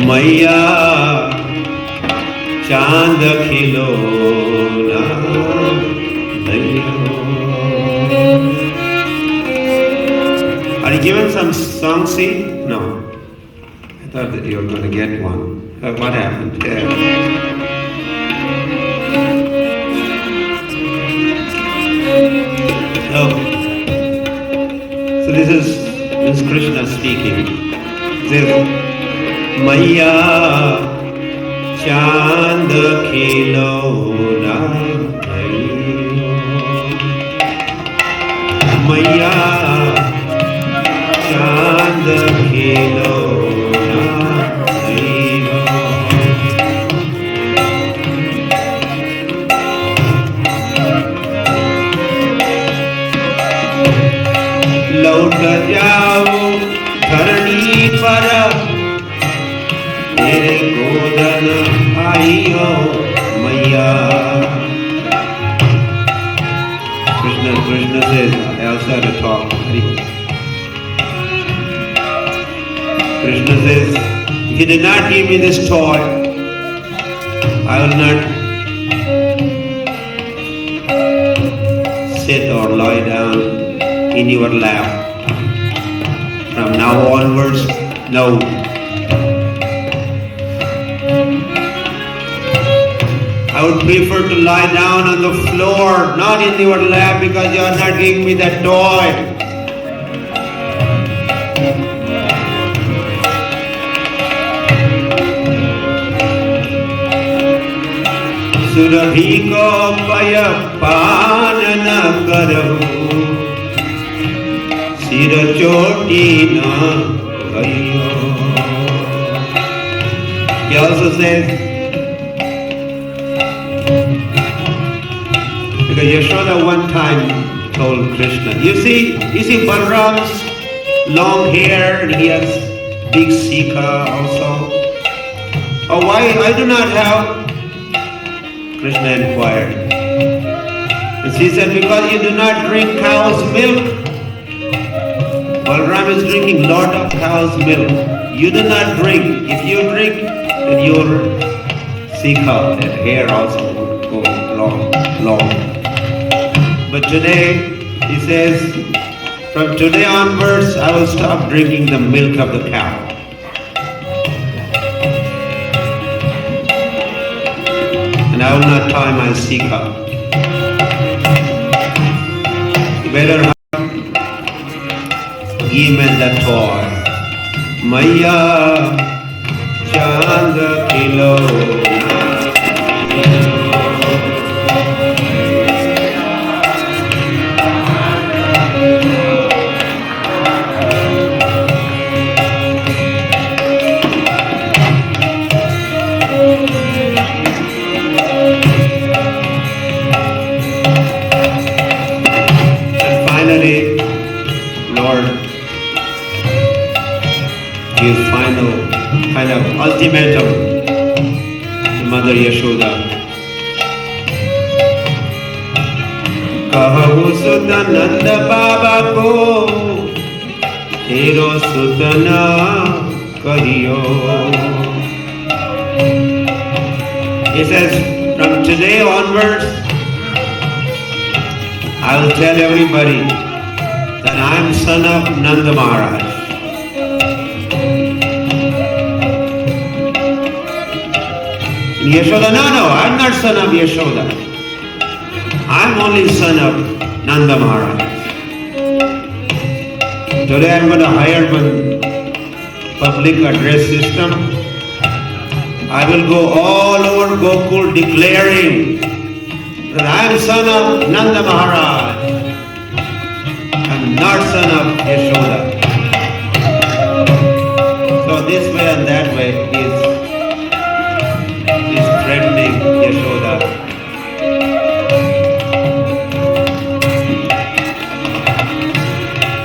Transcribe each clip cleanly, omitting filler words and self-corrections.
मैया चांद खिलौना Are you given some song seed? No. I thought that you were going to get one. What happened? So this is Krishna speaking. He says, Maya Chand Khilona Maya Chand Khilona लौट जाओ धरणी पर मेरे गोदन आइयो मैया Krishna says, I also had to talk. Krishna says, if you did not give me this toy, I will not sit or lie down in your lap. From now onwards, no. I would prefer to lie down on the floor, not in your lap, because you are not giving me that toy. Surabhi को पय पान न करो सिर चोटी न कहियो. He also says, because Yashoda one time told Krishna, you see Balram's long hair and he has big sikha also. Oh, why I do not have? Krishna inquired. And she said, because you do not drink cow's milk. Balram is drinking lot of cow's milk. You do not drink. If you drink, then your sikha, that hair also would go long. But today, he says, from today onwards, I will stop drinking the milk of the cow. And I will not tie my sikha. You better give me that toy. Maya Chand Khilona. Lord gives final kind of ultimatum to Mother Yashoda. Kahu Sutta Nanda Baba ko Tero Sutana Kariyo. He says, from today onwards, I will tell everybody that I am son of Nanda Maharaj. And Yashoda, no, I am not son of Yashoda. I am only son of Nanda Maharaj. Today I am going to hire one public address system. I will go all over Gokul declaring that I am son of Nanda Maharaj. Not son of Yashoda. So this way and that way is threatening Yashoda.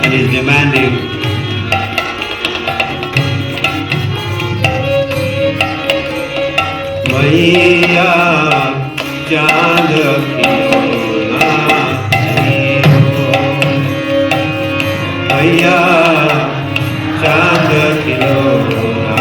And is demanding Maya Chand Khilona Maya Chand Khilona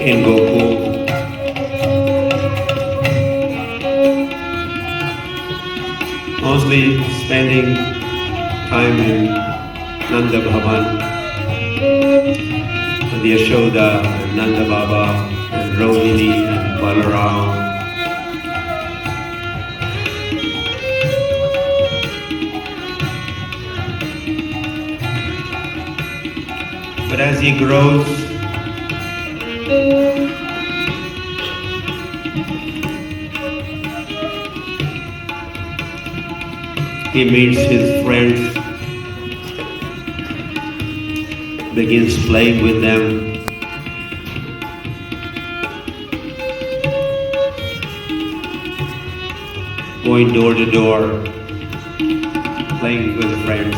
in Gokul. Mostly spending time in Nanda Bhavan with Yashoda and Nanda Baba and Rohini and Balaram. But as he grows, he meets his friends, begins playing with them. Going door to door, playing with friends.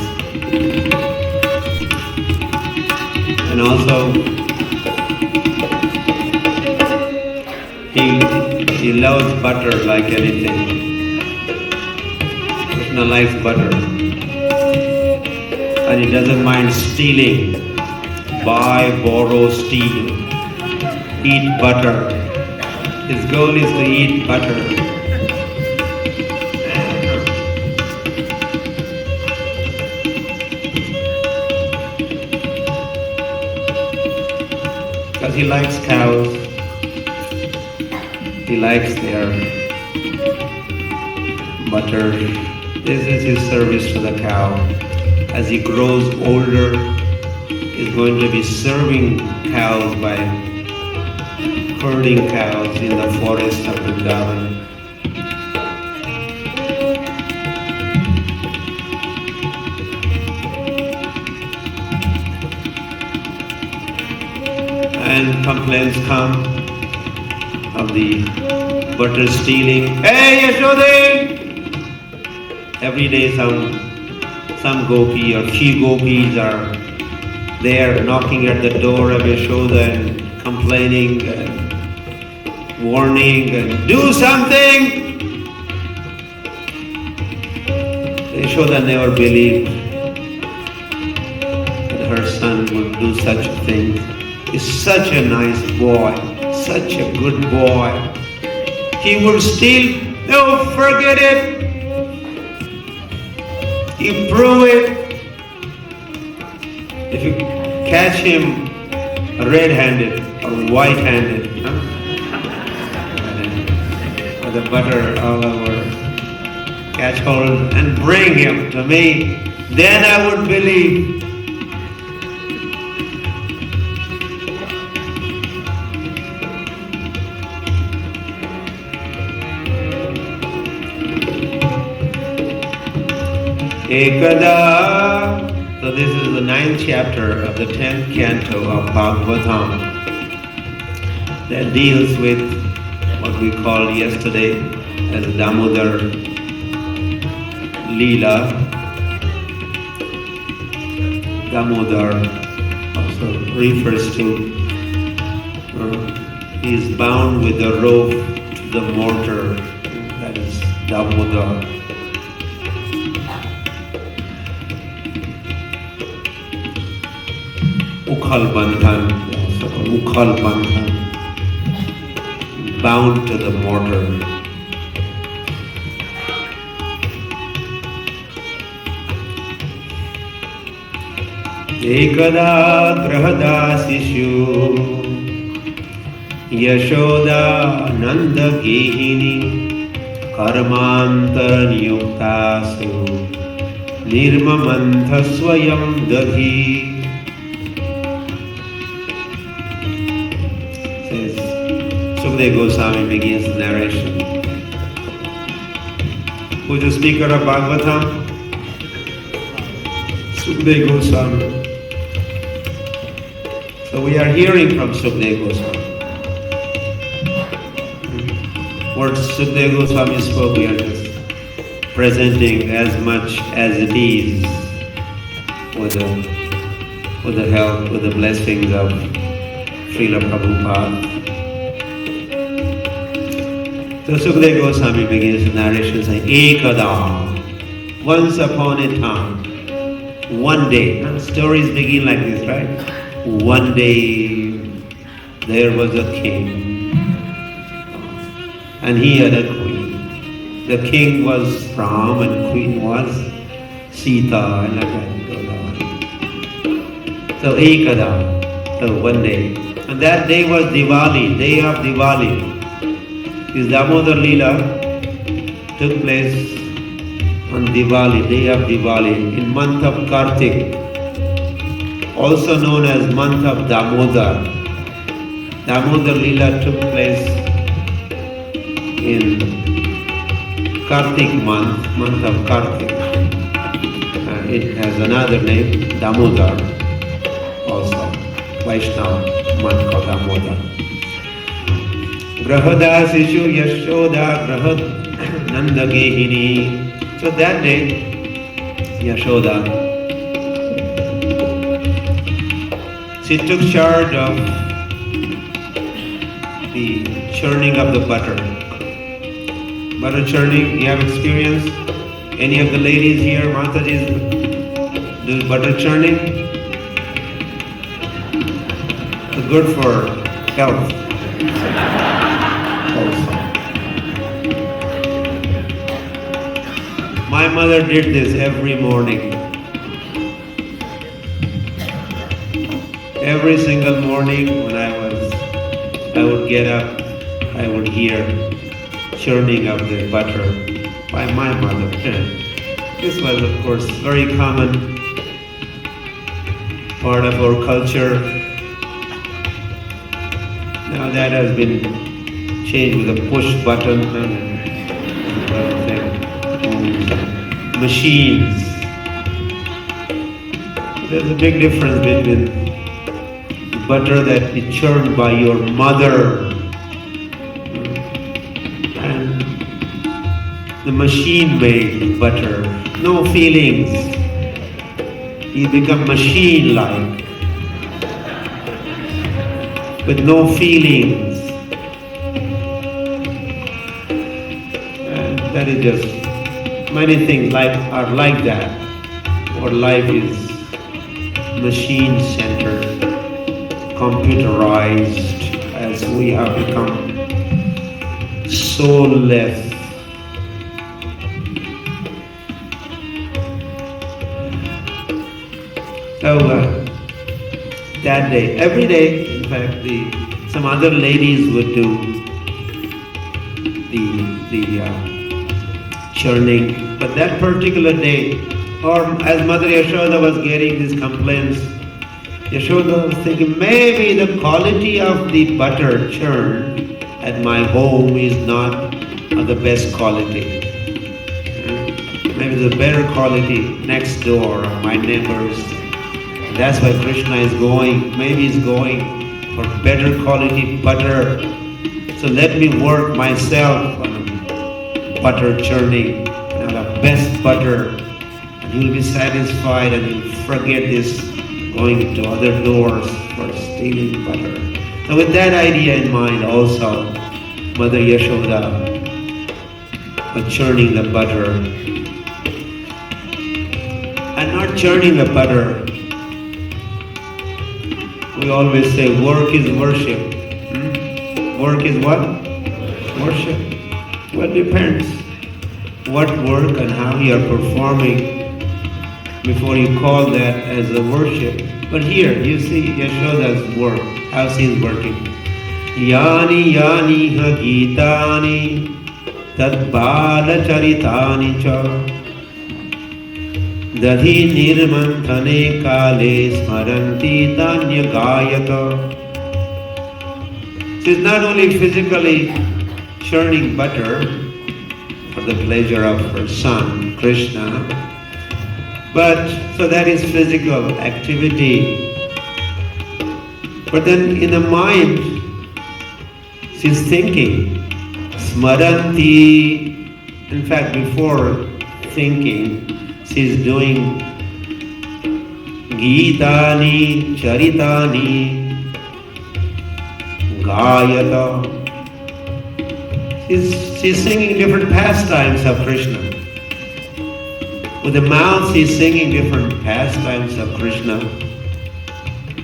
And also, he loves butter like anything. Krishna likes butter. And he doesn't mind stealing. Buy, borrow, steal. Eat butter. His goal is to eat butter. Because he likes cows, he likes their butter. This is his service to the cow. As he grows older, he's going to be serving cows by herding cows in the forest of Vrindavan. And complaints come of the butter stealing. Hey Yashodhi! Every day some gopi or few gopis are there knocking at the door of Yashoda and complaining and warning and do something! Yashoda never believed that her son would do such a thing. He's such a nice boy, such a good boy. He will steal, no, forget it. You prove it. If you catch him red-handed or white-handed, with the butter all over, catch hold and bring him to me, then I would believe. Ekada. So this is the 9th chapter of the 10th canto of Bhagavatam that deals with what we called yesterday as Damodar Lila. Damodar also refers to he is bound with the rope to the mortar, that is Damodar. Ukhal Bandhan, Ukhal Bandhan, bound to the mortar. Ekada grahadasishu Yashoda Nanda Gehini Karmanta Niyuktasu Nirmamantha Swayam Dahi. Sukadeva Goswami begins the narration. Who is the speaker of Bhagavatam? Sukadeva Goswami. So we are hearing from Sukadeva Goswami. What Sukadeva Goswami spoke, we are just presenting as much as it is with the help, with the blessings of Srila Prabhupada. So Sukadeva Goswami begins the narration saying, Ekada, once upon a time, one day. Stories begin like this, right? One day there was a king and he had a queen. The king was Ram and queen was Sita and so Ekada, so one day. And that day was Diwali, day of Diwali. This Damodar Lila took place on Diwali, day of Diwali, in month of Kartik, also known as month of Damodar. Damodar Lila took place in Kartik month of Kartik. It has another name, Damodar, also Vaishnava month called Damodar. Grahada Sishu Yashoda Grahad Nanda Gehini. So that day, Yashoda, she took charge of the churning of the butter. Butter churning, you have experience? Any of the ladies here, Mataji's, do butter churning? It's good for health. Also. My mother did this every morning. Every single morning when I would get up, I would hear churning of the butter by my mother. This was, of course, very common part of our culture. Now that has been changed with a push button and machines. There's a big difference between the butter that is churned by your mother and the machine-made butter. No feelings. You become machine-like with no feelings. And that is just, many things are like that. Our life is machine-centered, computerized, as we have become soulless. So that day, every day, in fact, some other ladies would do the churning, but that particular day, or as Mother Yashoda was getting these complaints, Yashoda was thinking maybe the quality of the butter churned at my home is not of the best quality. Maybe the better quality next door or my neighbors. That's why Krishna is going, maybe he's going for better quality butter. So let me work myself on butter churning and the best butter. And you'll be satisfied and you'll forget this going to other doors for stealing butter. So with that idea in mind also, Mother Yashoda was churning the butter. And not churning the butter. We always say work is worship. Work is what? Worship. Well, it depends what work and how you are performing before you call that as a worship. But here, you see Yashoda's work, how she's working. Yani yani ha gitani tad bala charitani cha Dadhi nirmanthane kale smaranti tanya gayata. She's not only physically churning butter for the pleasure of her son, Krishna, but so that is physical activity. But then in the mind, she's thinking, smaranti. In fact, before thinking, she's doing Gitani, Charitani, Gayata. She's singing different pastimes of Krishna. With the mouth she's singing different pastimes of Krishna.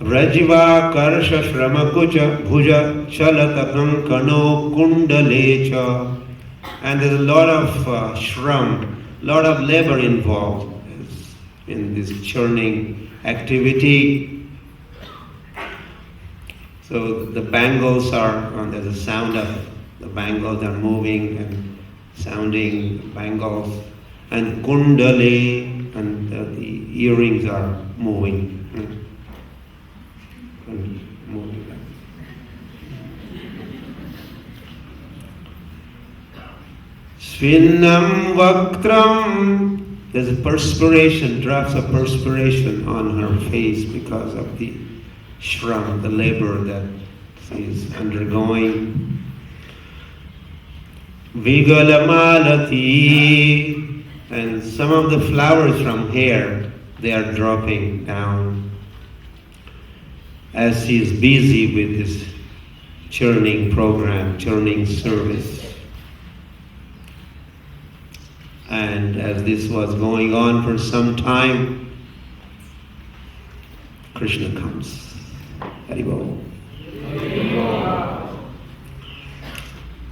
Rajiva Karsha Shramakucha Bhuja Chalata Kankano Kundalecha. And there's a lot of shram, lot of labor involved in this churning activity. So the bangles there's a sound of the bangles are moving and sounding bangles, and kundale, and the earrings are moving. And moving. Svinnam Vaktram. There's a perspiration, drops of perspiration on her face because of the shram, the labor that she's undergoing. Vigalamalati. And some of the flowers from hair, they are dropping down as she's busy with this churning program, churning service. And as this was going on for some time, Krishna comes. Haribol.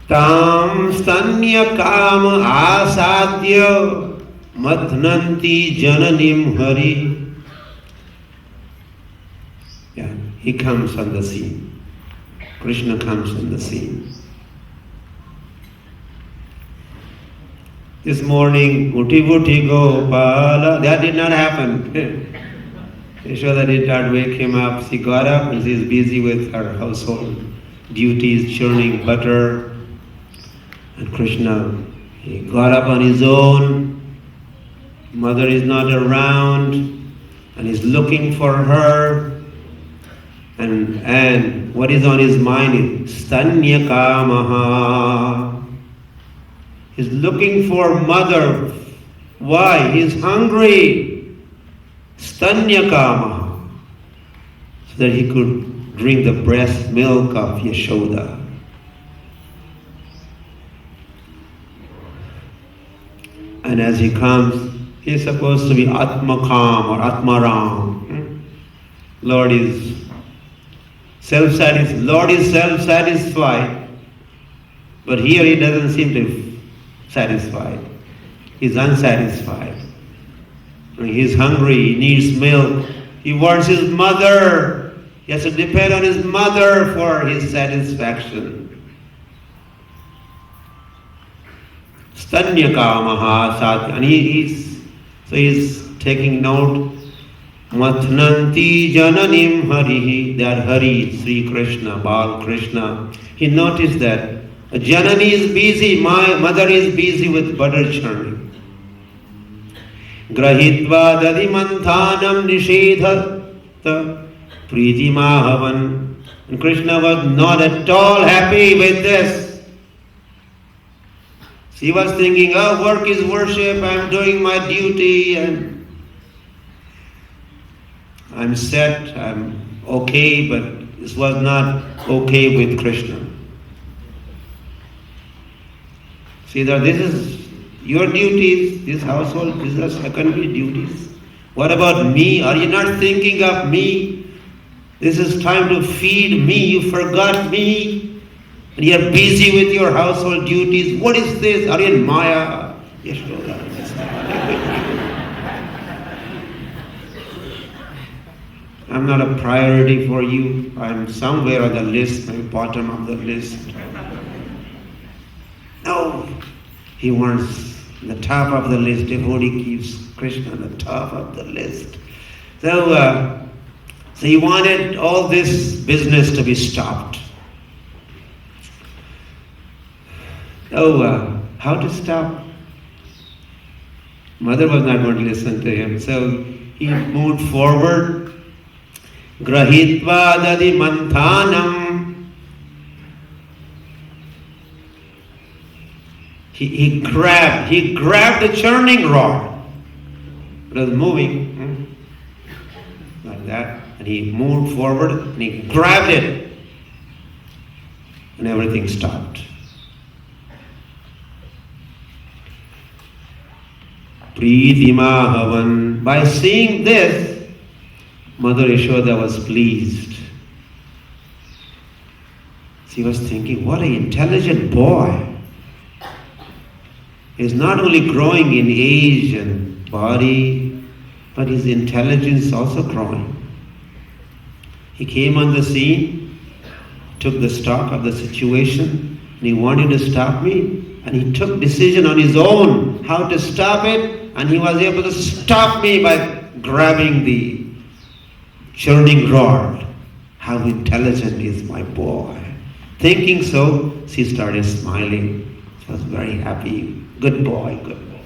Tam stanya kama asadya mathnanti jananim hari. Yeah, he comes on the scene. Krishna comes on the scene. This morning, Uti Uti Gopala, that did not happen. Yashoda did not wake him up. She got up and she's busy with her household duties, churning butter. And Krishna, he got up on his own. Mother is not around, and he's looking for her. And what is on his mind is Stanya Kamaha. He's looking for mother. Why? He's hungry. Stanya Kamaha. So that he could drink the breast milk of Yashoda. And as he comes, he's supposed to be Atmakam or Atmaram. Lord is self-satisfied, but here he doesn't seem to be satisfied. He's unsatisfied. He's hungry, he needs milk. He wants his mother. He has to depend on his mother for his satisfaction. Stanyakamaha sat, and he's taking note. Mathnanti jananim harihi, that Hari, Sri Krishna, Bal Krishna. He noticed that Janani is busy, my mother is busy with butter churning. Grahitva dadimanthanam nishedhata pritimahavan. And Krishna was not at all happy with this. He was thinking, work is worship, I'm doing my duty, and I'm set, I'm okay, but this was not okay with Krishna. See that this is your duties, this household, these are secondary duties. What about me? Are you not thinking of me? This is time to feed me, you forgot me. And you're busy with your household duties. What is this? Are you in Maya? Yashoda. I'm not a priority for you. I'm somewhere on the list, my bottom of the list. No. He wants the top of the list. Devotee keeps Krishna on the top of the list. So he wanted all this business to be stopped. How to stop? Mother was not going to listen to him. So he moved forward. Grahitva dadi manthanam. He grabbed the churning rod. It was moving like that. And he moved forward and he grabbed it. And everything stopped. Pritimahavan. By seeing this, Mother Yashoda was pleased. She was thinking, what an intelligent boy. He's not only growing in age and body, but his intelligence also growing. He came on the scene, took the stock of the situation, and he wanted to stop me, and he took decision on his own how to stop it, and he was able to stop me by grabbing the churning rod. How intelligent is my boy. Thinking so, she started smiling. She was very happy. Good boy, good boy.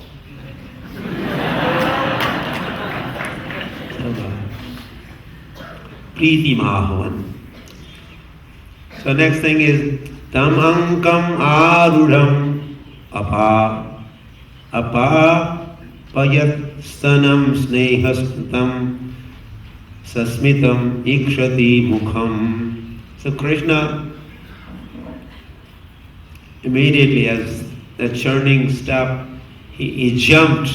Preeti Mahavan. So next thing is Tam Ankam Arudam Apa Payat Stanam Snehastatam Sasmitam Ikshati Mukham. So Krishna immediately as the churning stopped, he jumped.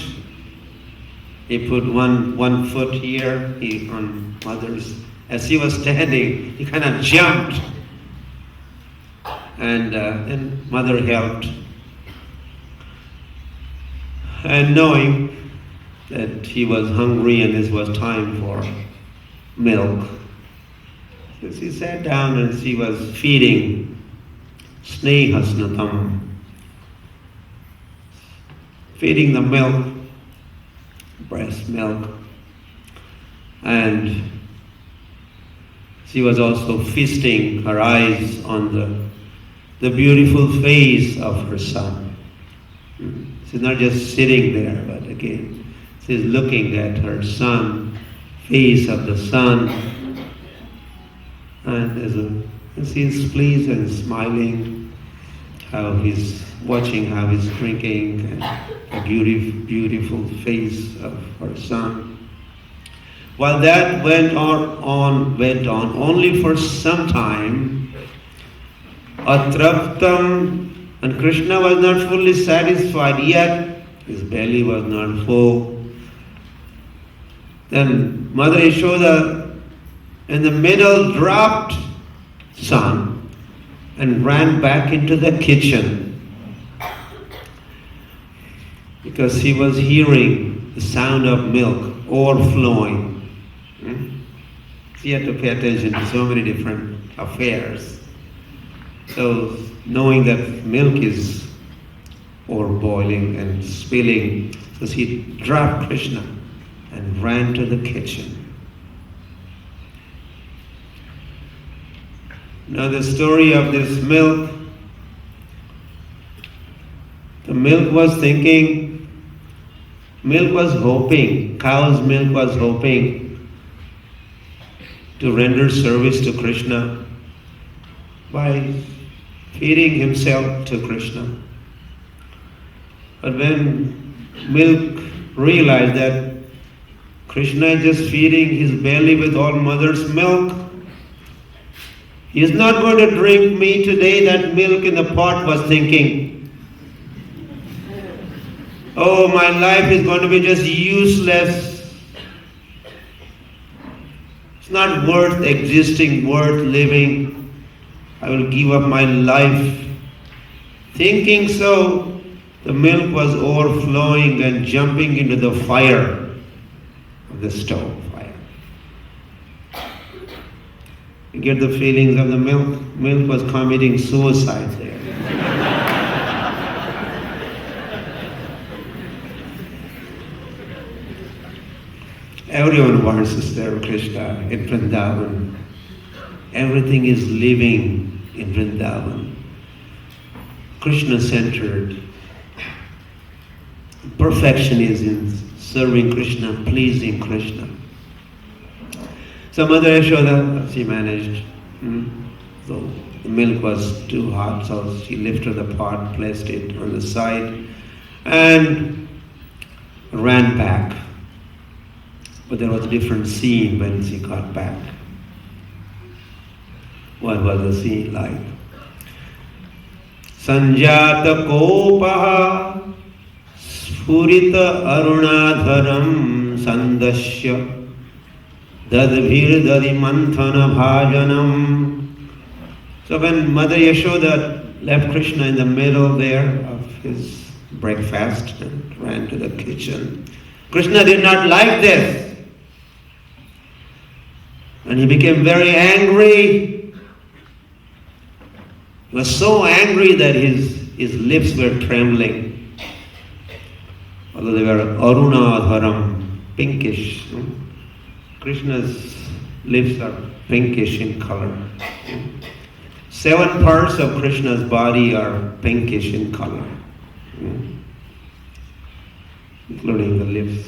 He put one foot here on mother's. As he was standing, he kind of jumped. And mother helped. And knowing that he was hungry and this was time for milk, so she sat down and she was feeding Snehasnatam, feeding the milk, breast milk, and she was also feasting her eyes on the beautiful face of her son. She's not just sitting there, but again, she's looking at her son, face of the son, and she's pleased and smiling, how he's watching how he's drinking, and a beautiful face of her son. While that went on, only for some time, Atraptam, and Krishna was not fully satisfied yet, his belly was not full. Then Mother Yashoda in the middle dropped son and ran back into the kitchen because he was hearing the sound of milk overflowing. She had to pay attention to so many different affairs. So knowing that milk is overboiling and spilling, so she dropped Krishna and ran to the kitchen. Now the story of this milk, the milk was thinking, milk was hoping, cow's milk was hoping to render service to Krishna by feeding himself to Krishna. But when milk realized that Krishna is just feeding his belly with all mother's milk, he is not going to drink me today, that milk in the pot was thinking. Oh, my life is going to be just useless. It's not worth existing, worth living. I will give up my life. Thinking so, the milk was overflowing and jumping into the fire of the stove fire. You get the feelings of the milk? Milk was committing suicide there. Everyone wants to serve Krishna in Vrindavan. Everything is living in Vrindavan. Krishna-centered. Perfection is in serving Krishna, pleasing Krishna. So Mother Yashoda, she managed. So the milk was too hot, so she lifted the pot, placed it on the side, and ran back. But there was a different scene when she got back. What was the scene like? Sanjata kopaha spurita arunadharam sandasya Dadbhir dadi manthana bhajanam. So when Mother Yashoda left Krishna in the middle there of his breakfast and ran to the kitchen, Krishna did not like this. And he became very angry. He was so angry that his lips were trembling. Although they were arunadharam, pinkish. Krishna's lips are pinkish in color. 7 parts of Krishna's body are pinkish in color, including the lips.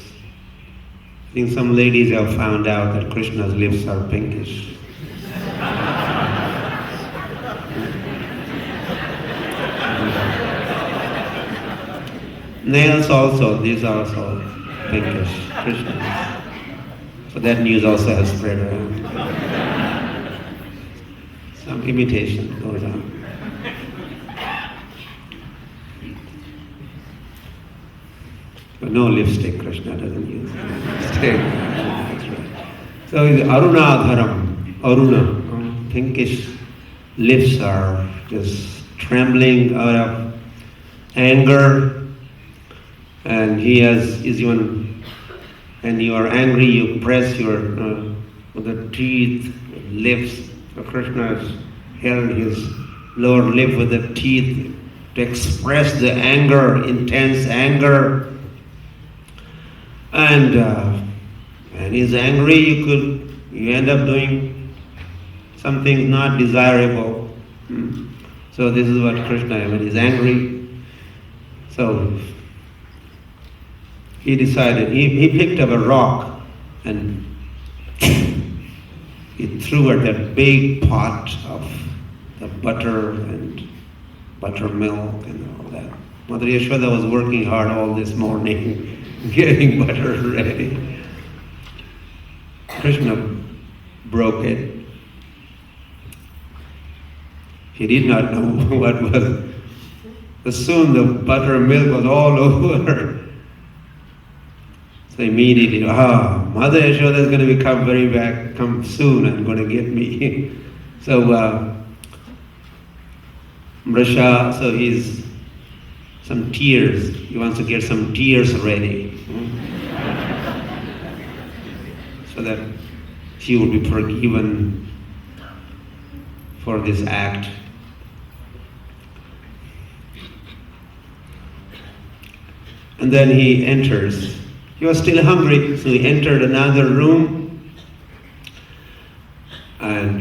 I think some ladies have found out that Krishna's lips are pinkish. Nails also, these are also pinkish, Krishna's. So that news also has spread around. Some imitation goes on. But no lipstick, Krishna doesn't use lipstick. So Arunadharam, Aruna, pinkish lips are just trembling out of anger. And is even, when you are angry, you press your, with the teeth, lips. So Krishna has held his lower lip with the teeth to express the anger, intense anger. And when he's angry, you end up doing something not desirable. So this is what Krishna, when he's angry, so he decided, he picked up a rock and he threw at that big pot of the butter and buttermilk and all that. Mother Yashoda was working hard all this morning, getting butter ready. Krishna broke it. He did not know what was. But soon the buttermilk was all over. So immediately, Mother Yashoda is going to come soon and going to get me. So Mrisha, so he's some tears. He wants to get some tears ready. So that she will be forgiven for this act. And then he enters. He was still hungry, so he entered another room and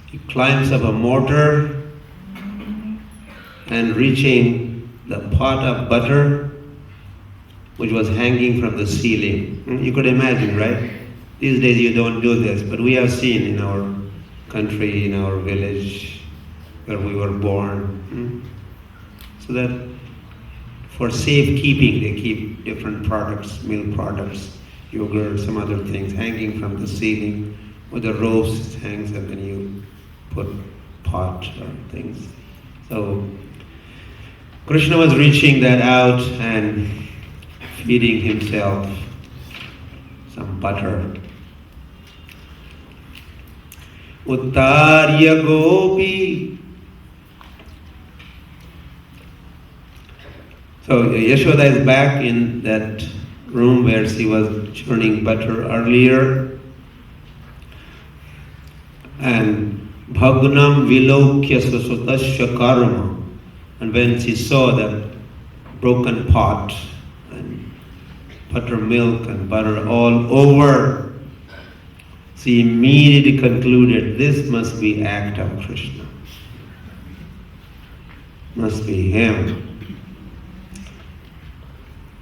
he climbs up a mortar and reaching the pot of butter which was hanging from the ceiling. You could imagine, right? These days you don't do this, but we have seen in our country, in our village where we were born. So that for safekeeping, they keep different products, milk products, yogurt, some other things hanging from the ceiling, or the ropes hangs, and then you put pot or things. So Krishna was reaching that out and feeding himself some butter. Uttarya Gopi. So Yashoda is back in that room where she was churning butter earlier. And Bhagnam Vilokya Susutasya Karma. And when she saw that broken pot and buttermilk and butter all over, she immediately concluded this must be act of Krishna. Must be him.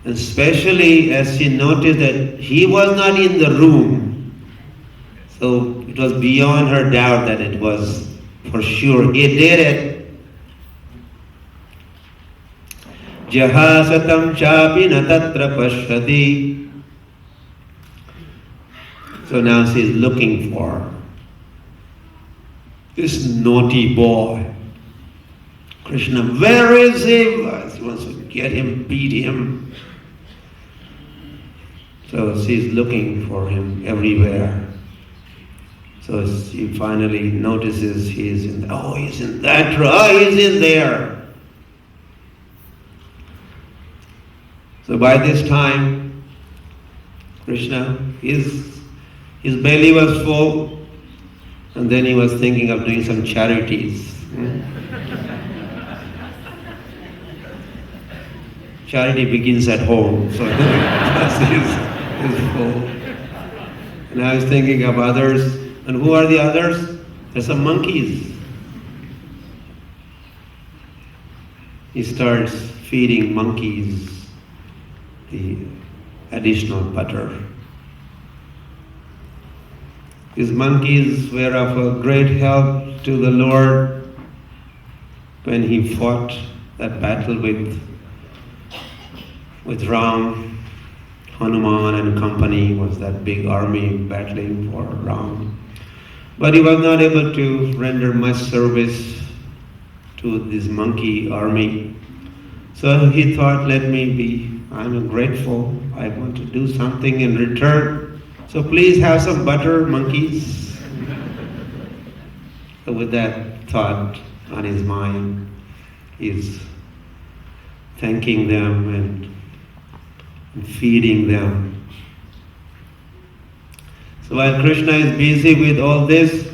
Especially as she noticed that he was not in the room. So it was beyond her doubt that it was for sure he did it. Jahasatam chapi na tatra pashyati. So now she is looking for this naughty boy. Krishna, where is he? She wants to get him, beat him. So she's looking for him everywhere. So she finally notices he's in that room. Oh, he's in there. So by this time, Krishna, his belly was full, and then he was thinking of doing some charities. Charity begins at home, so he's full. And I was thinking of others, and who are the others? There's some monkeys. He starts feeding monkeys the additional butter. These monkeys were of a great help to the Lord when he fought that battle with Ram. Hanuman and company was that big army battling for Ram. But he was not able to render much service to this monkey army. So he thought, I'm grateful, I want to do something in return. So please have some butter, monkeys. So with that thought on his mind, he's thanking them and feeding them. So while Krishna is busy with all this,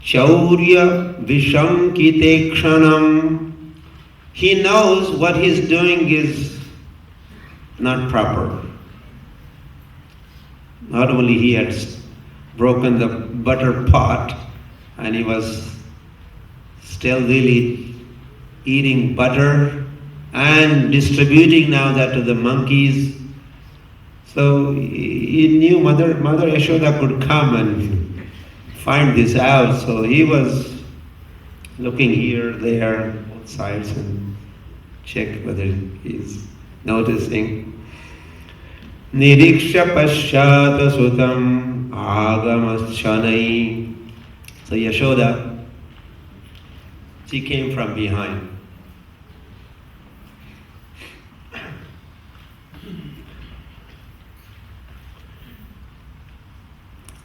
Chaurya Vishankite Kshanam, he knows what he's doing is not proper. Not only he had broken the butter pot and he was stealthily eating butter and distributing now that to the monkeys. So he knew Mother Yashoda could come and find this out. So he was looking here, there, both sides and check whether he's noticing. Niriksha Pashyata Sutam Agamaschanai. So Yashoda, she came from behind.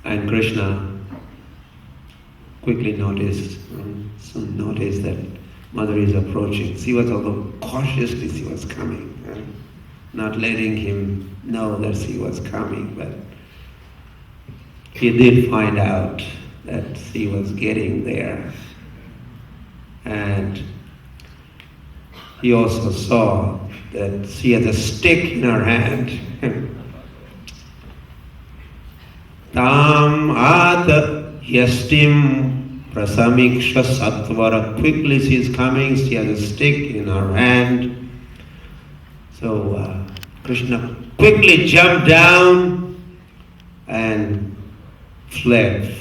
And Krishna quickly noticed that Mother is approaching. She was, although cautiously she was coming, not letting him know that she was coming, but he did find out that she was getting there. And he also saw that she had a stick in her hand. Tam ata yastim prasamiksha satvara. Quickly she is coming, she has a stick in her hand. So Krishna quickly jumped down and fled,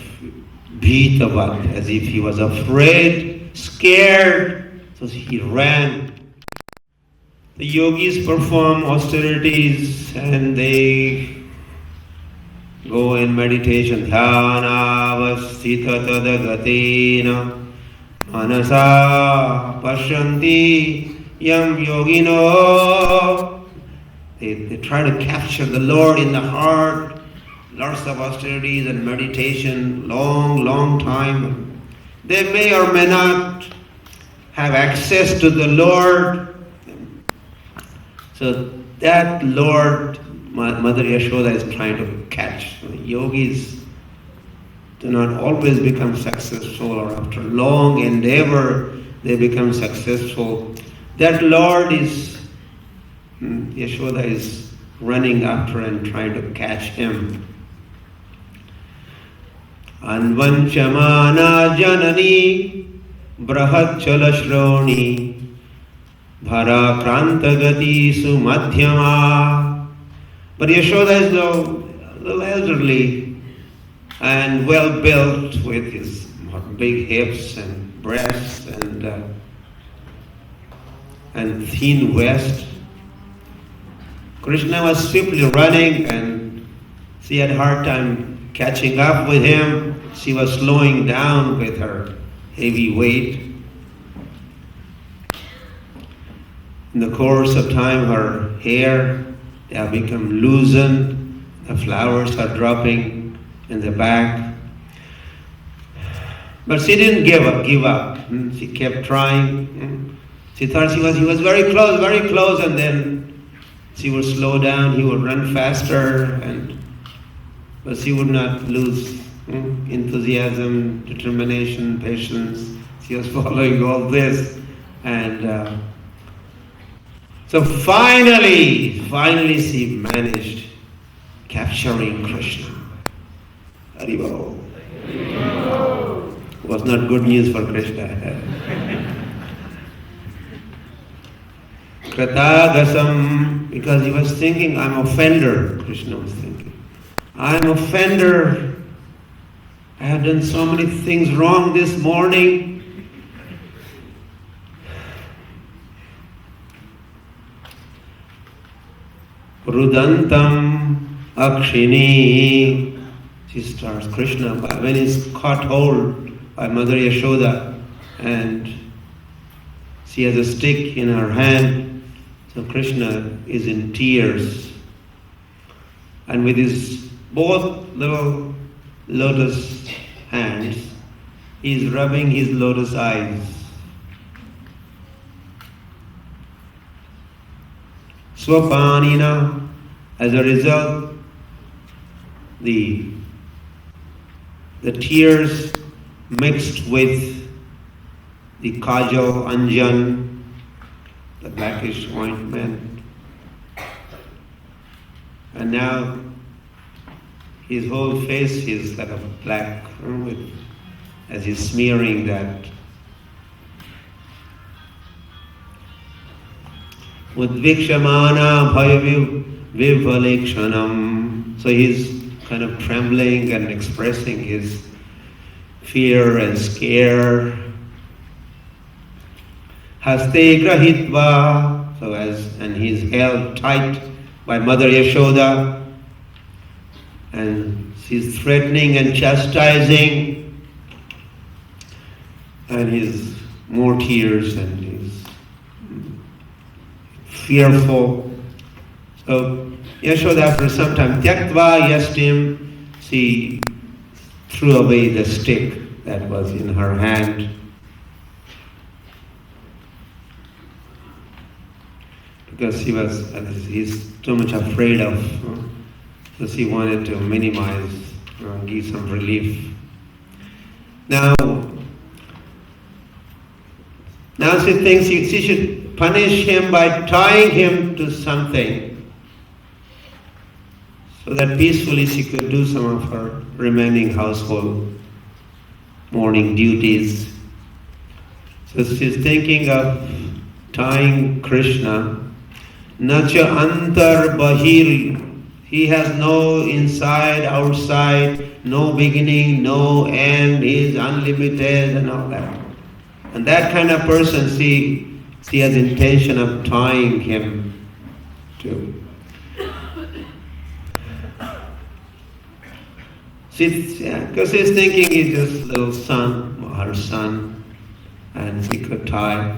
bhitavat, as if he was afraid, scared. So he ran. The yogis perform austerities and they go in meditation. Dhyanavasthita tadagatina manasa pashyanti yam yogino. They try to capture the Lord in the heart. Lots of austerities and meditation, long time. They may or may not have access to the Lord. So that Lord, Mother Yashoda is trying to catch. Yogis do not always become successful, or after long endeavor they become successful. That Lord is, Yashoda is running after and trying to catch him. Anvanchamana janani brahachala shroni bhara krantagati sumadhyama. But Yashoda is a little elderly and well built with his big hips and breasts and thin waist. Krishna was swiftly running and she had a hard time catching up with him. She was slowing down with her heavy weight. In the course of time, her hair have become loosened The flowers are dropping in the back. But she didn't give up. She kept trying. She thought he was very close, and then she would slow down, he would run faster, but she would not lose enthusiasm, determination, patience. She was following all this. And so finally she managed capturing Krishna. Haribol. Was not good news for Krishna. Krathagasam, because he was thinking, I'm offender, Krishna was thinking. I'm offender. I have done so many things wrong this morning. Rudantam akshini. She starts, Krishna, when he's caught hold by Mother Yashoda, and she has a stick in her hand, so Krishna is in tears. And with his both little lotus hands, he's rubbing his lotus eyes. Swapanina, as a result, the tears mixed with the kajal, anjan, the blackish ointment. And now his whole face is like a black, as he's smearing that. Udvikshamana bhayavivalekshanam. So he's kind of trembling and expressing his fear and scare. Haste grahitva, and he's held tight by Mother Yashoda, and she's threatening and chastising, and he's more tears, and he's fearful. So Yashoda, after some time, tyaktva yastim, she threw away the stick that was in her hand. Because he's too much afraid of, so she wanted to minimize, give some relief. Now she thinks she should punish him by tying him to something, so that peacefully she could do some of her remaining household morning duties. So she's thinking of tying Krishna. Nacha antar bahir. He has no inside, outside, no beginning, no end. He is unlimited and all that. And that kind of person, she has intention of tying him to. Because she's thinking he's just a little son, or her son, and she could tie.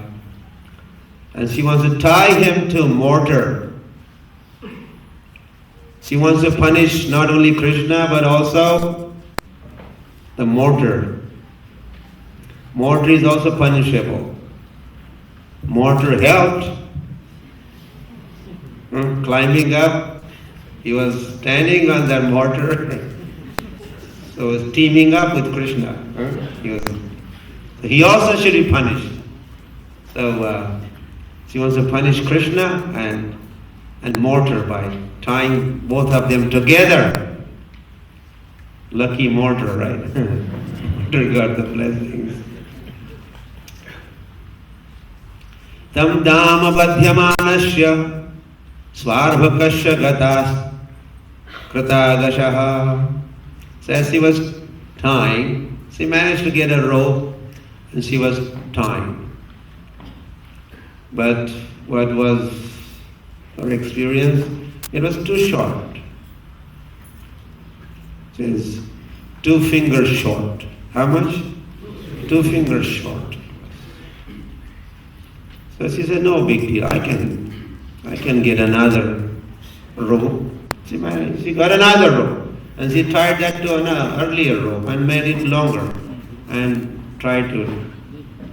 And she wants to tie him to mortar. She wants to punish not only Krishna, but also the mortar. Mortar is also punishable. Mortar helped. Climbing up, he was standing on that mortar. So he was teaming up with Krishna. He also should be punished. So she wants to punish Krishna and mortar by tying both of them together. Lucky mortar, right? Mortar got the blessings. Tam dama badhyamanasya swarvakasya gatas kratadashaha. So as she was tying, she managed to get a rope and she was tying. But what was her experience? It was too short. It is 2 fingers short. How much? 2 fingers short. So she said, no big deal. I can get another rope. She got another rope and she tied that to an earlier rope and made it longer and tried to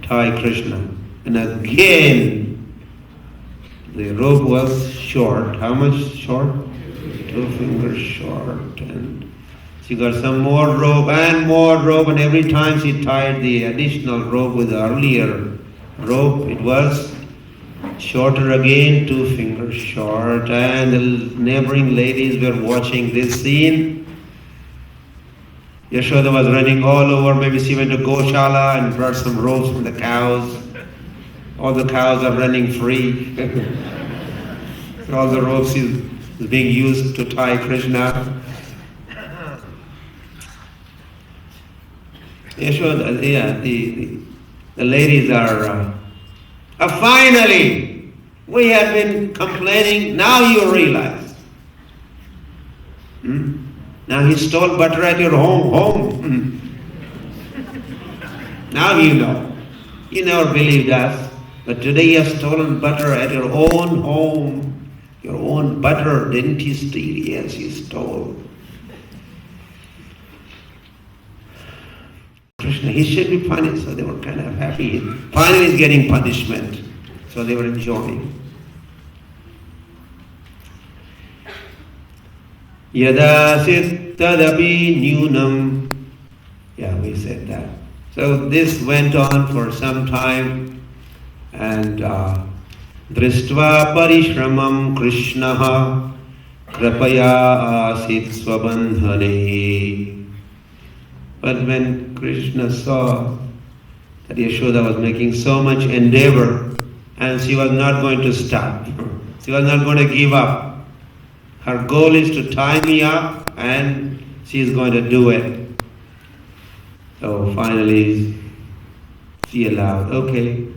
tie Krishna. And again, the rope was short. How much short? 2 fingers short. And she got some more rope, and every time she tied the additional rope with the earlier rope, it was shorter again, 2 fingers short. And the neighboring ladies were watching this scene. Yashoda was running all over. Maybe she went to Goshala and brought some ropes from the cows. All the cows are running free. So all the ropes is being used to tie Krishna. Yashoda, the ladies are, finally, we have been complaining, now you realize. Now he stole butter at your home. Now you know. You never believed us. But today he has stolen butter at your own home. Your own butter, didn't he steal? Yes, he stole. Krishna, he should be punished. So they were kind of happy. Finally he's getting punishment. So they were enjoying. Yada sit tadapi nyunam. Yeah, we said that. So this went on for some time, and dristva parishramam Krishnaha krapaya asit swabandhane. But when Krishna saw that Yashoda was making so much endeavor and she was not going to stop, she was not going to give up. Her goal is to tie me up and she is going to do it. So finally she allowed, okay,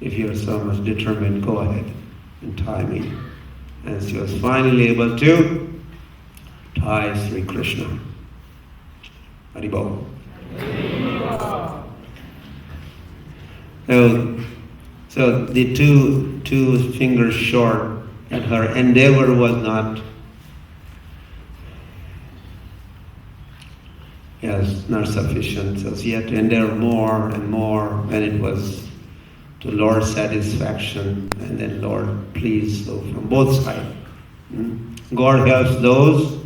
if you're so much determined, go ahead and tie me. And she was finally able to tie Sri Krishna. Haribol. So the two fingers short, and her endeavor was not sufficient. So she had to endeavor more and more, and it was to Lord's satisfaction, and then Lord pleased. So from both sides, God helps those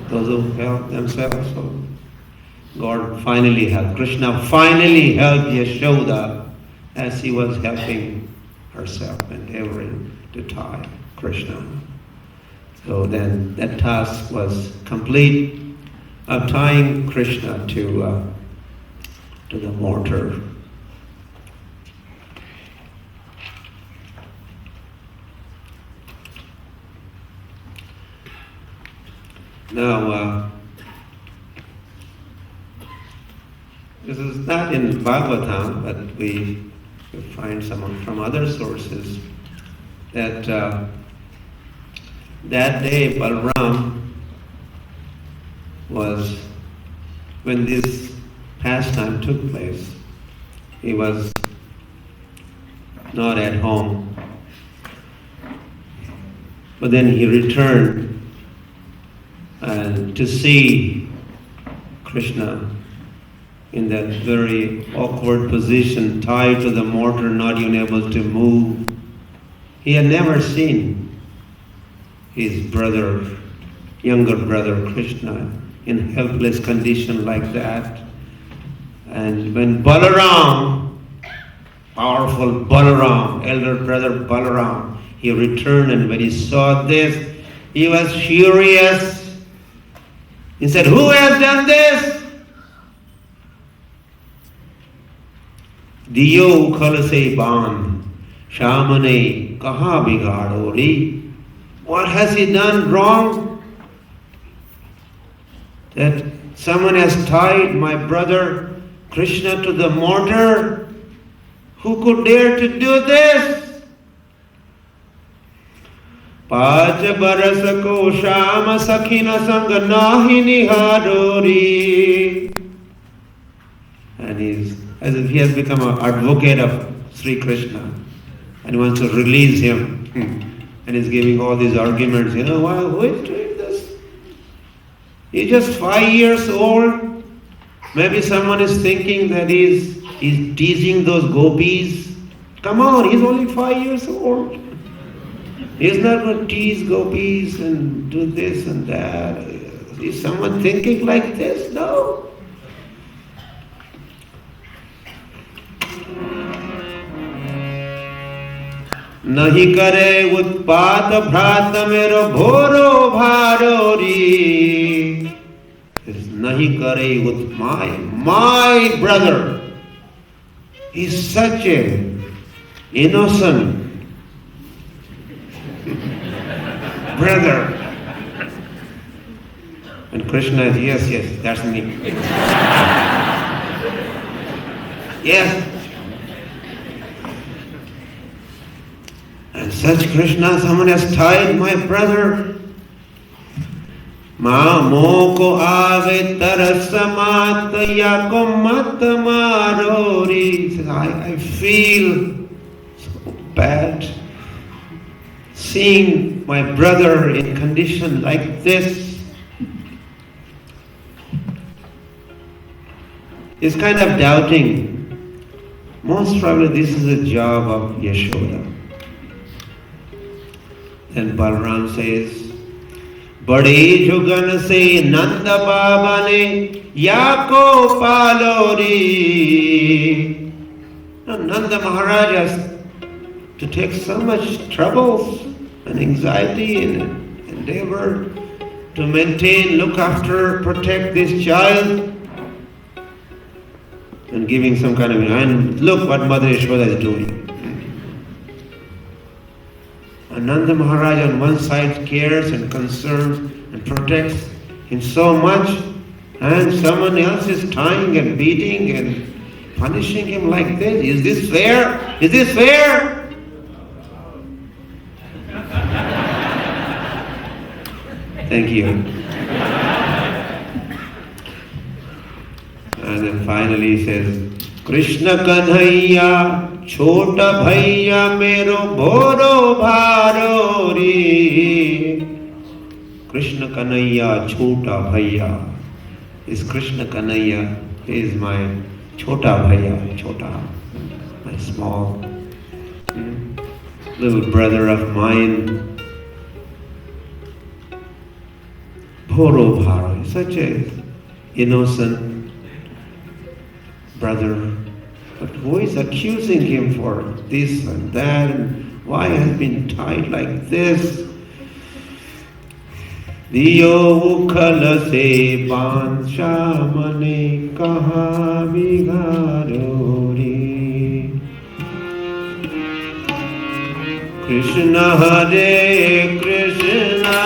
who help themselves. So God finally helped. Krishna finally helped Yashoda as she was helping herself, endeavoring to tie Krishna. So then that task was complete of tying Krishna to the mortar. Now, this is not in Bhagavatam, but we find some from other sources that that day Balaram was, when this pastime took place, he was not at home. But then he returned and to see Krishna in that very awkward position, tied to the mortar, not even able to move. He had never seen his brother, younger brother Krishna, in helpless condition like that. And when Balaram, powerful Balaram, elder brother Balaram, he returned, and when he saw this, he was furious. He said, "Who has done this? Diyo khalase ban, shamane kaha bigadori." What has he done wrong? That someone has tied my brother Krishna to the mortar? Who could dare to do this? Paj barasako shama sakhina sanga nahi nihadori. And he's as if he has become an advocate of Sri Krishna and he wants to release him. And and he's giving all these arguments. Why? Who is doing this? He's just 5 years old. Maybe someone is thinking that he's teasing those gopis. Come on, he's only 5 years old. He's not going to tease gopis and do this and that. Is someone thinking like this? No. Nahi kare utpat bhrat mero bhoro bharori. Nahi kare ut my brother is such a innocent brother. And Krishna is, yes, that's me. Yes. And such Krishna, someone has tied my brother. Ma moko ave tarasamat yakomat marori. He says, I feel so bad seeing my brother in condition like this. He's kind of doubting. Most probably this is a job of Yashoda. Then Balaram says, Bade jugan se Nanda Baba ne Yako palori. Now Nanda Maharaj has to take so much troubles and anxiety and endeavor to maintain, look after, protect this child. And giving some kind of, and look what Mother Yashoda is doing. Nanda Maharaj on one side cares and concerns and protects him so much, and someone else is tying and beating and punishing him like this. Is this fair? Is this fair? Thank you. And then finally he says, Krishna Kanhaiya Chota Bhaiya Mero Bhoro Bharori. Krishna Kanhaiya Chota Bhaiya. Is Krishna Kanhaiya, he is my Chota Bhaiya, Chota, my small little brother of mine. Bhoro Bharori, such a innocent brother. But who is accusing him for this and that, and why has been tied like this? Diyo ukhala se bansha mane kaha bigarori. Krishna Hare Krishna.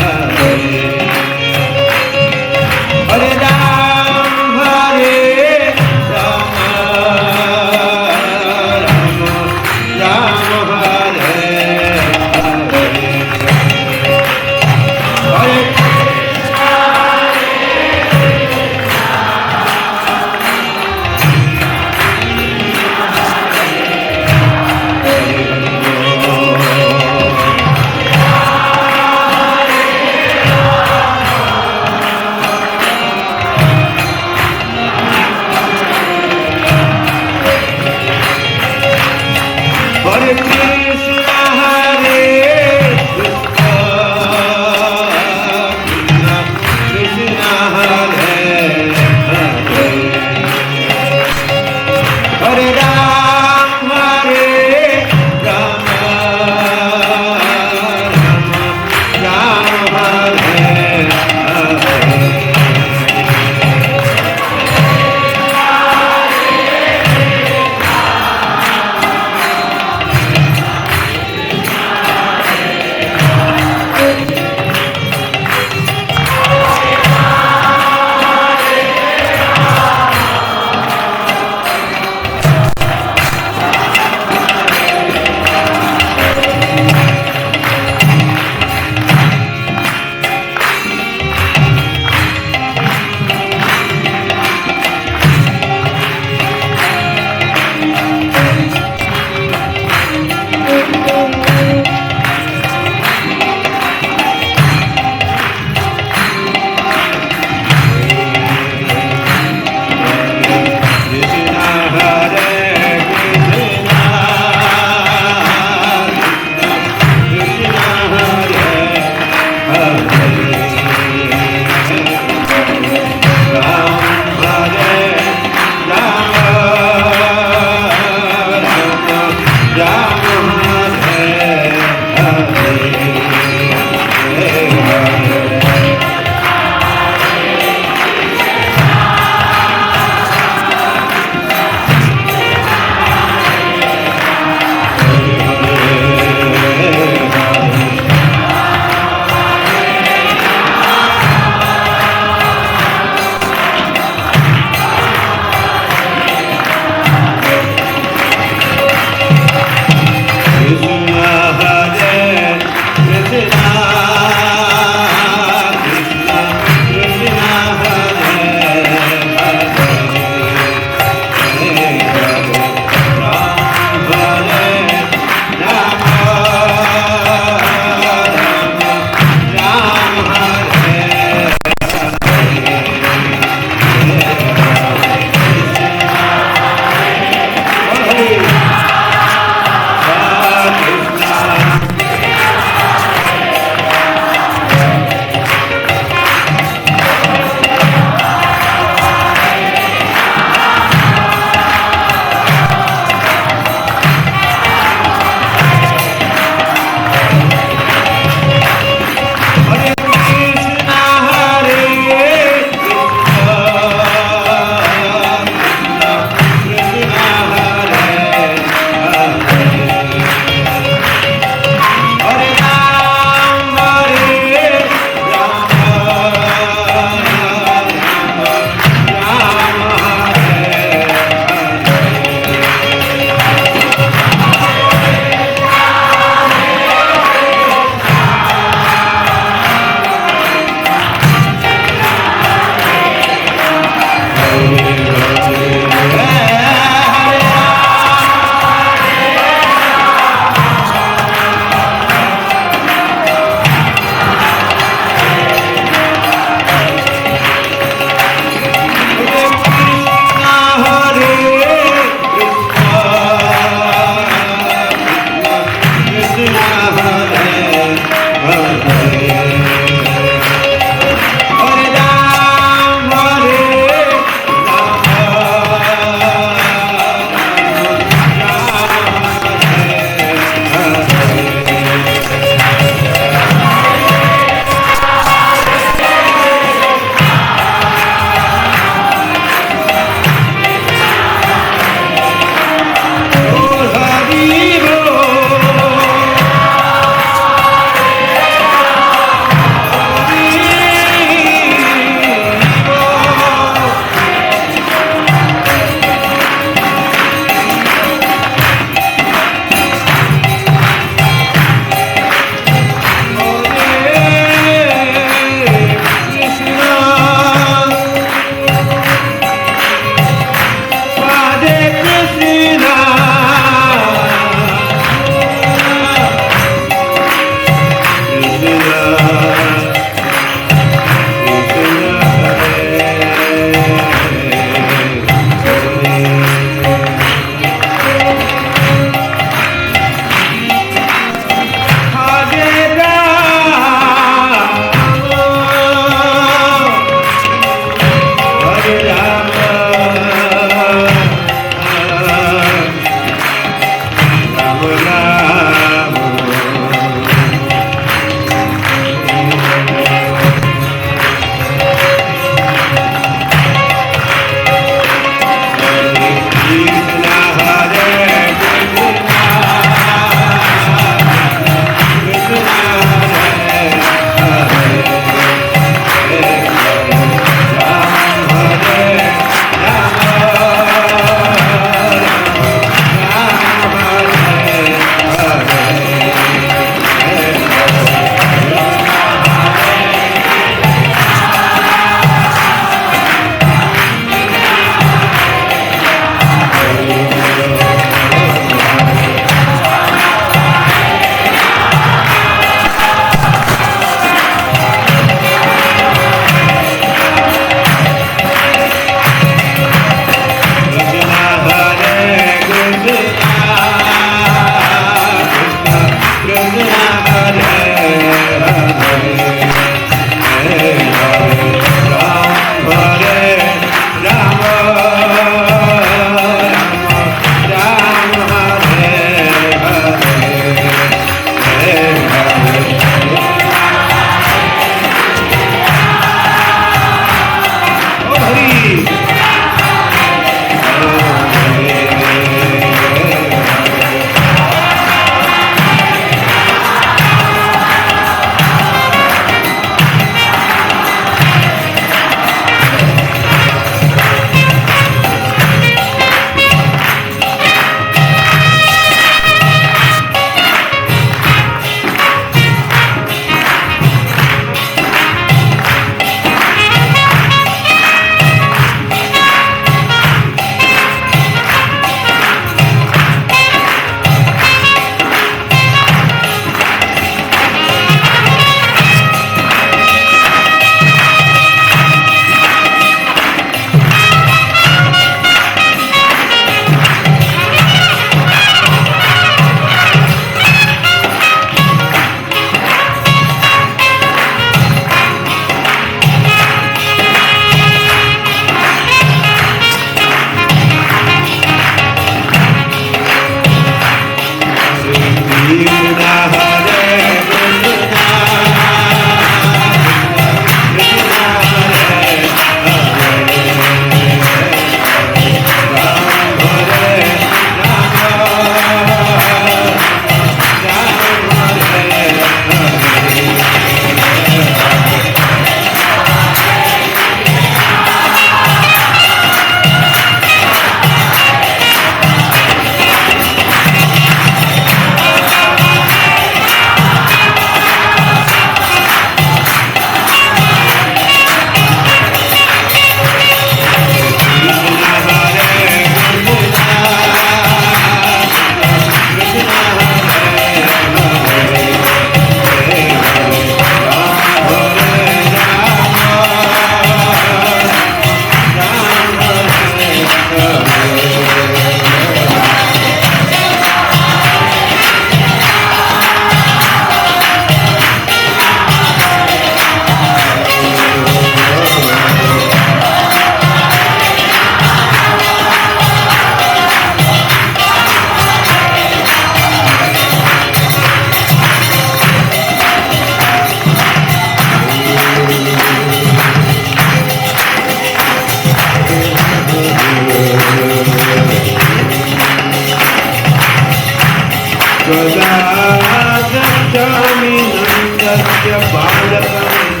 Nandasya balakam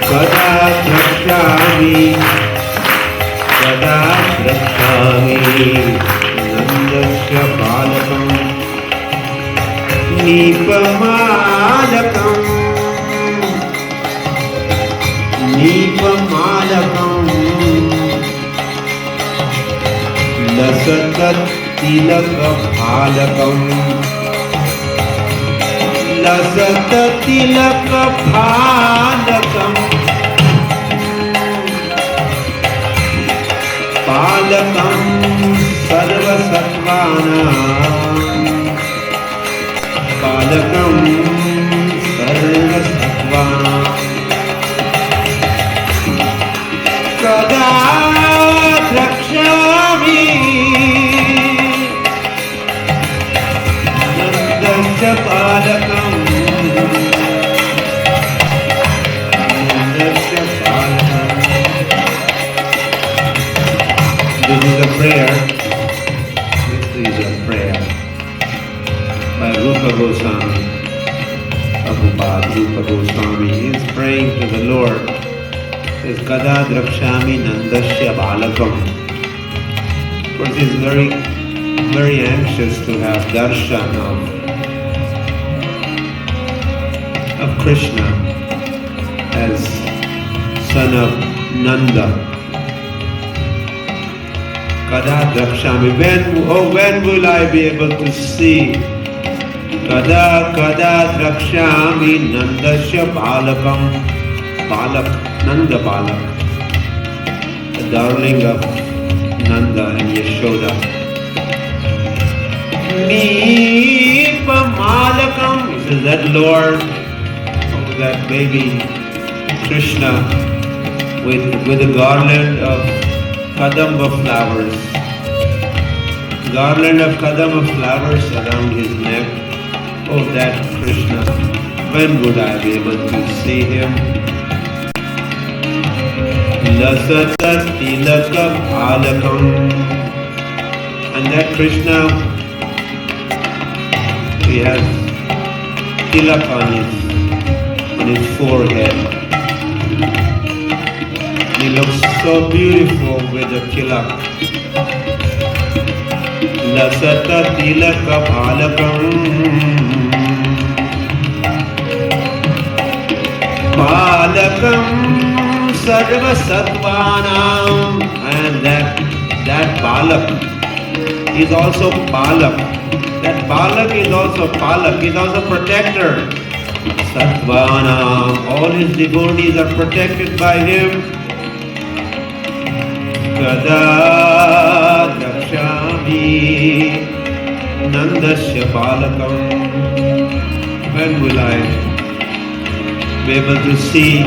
kada drakshami Nandasya balakam Nipamalakam Lasatat tilaka bhalakam Palakam sarva sattvanam Palakam sarva sattvanam Kada drakshami Nandasya palakam Nandasya palakam. This is a prayer. This is a prayer by Rupa Goswami. Prabhupada Rupa Goswami is praying to the Lord. Says Kada drakshami Nandasya balakam. Of course, he is very, very anxious to have darshan of Krishna as son of Nanda. Kada drakshami. When will I be able to see? Kada drakshami Nandasya balakam. Balak, Nanda Balak, the darling of Nanda and Yashoda. Nipamalakam. He says that Lord, that baby Krishna with a garland of kadamba flowers. Garland of kadamba flowers around his neck. Oh, that Krishna. When would I be able to see him? Lasata tilaka bhalakam. And that Krishna, he has tilak on his forehead. He looks so beautiful with the tilak. Lasata tilaka bhalakam Balakam sarva sattvanam. And that balak is also palak. That balak is also palak. He is also protector. Sattvanam. All his devotees are protected by him. Kada drakshami Nandasya balakam. When will I be able to see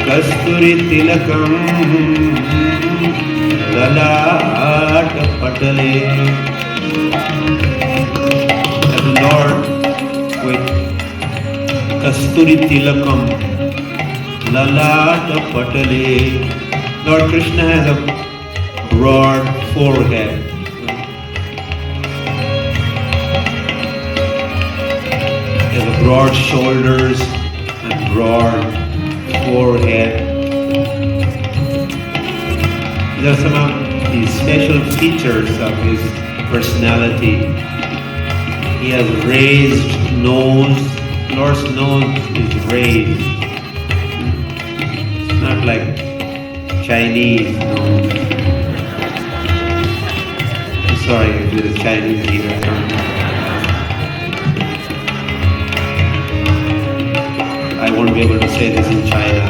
Kasturi tilakam Lalata patale. The Lord with Kasturi tilakam Lalata patale. Lord Krishna has a broad forehead. He has broad shoulders and broad forehead. These are some of the special features of his personality. He has raised nose. Lord's nose is raised. It's not like Chinese nose. I'm sorry if there is Chinese here. I won't be able to say this in China.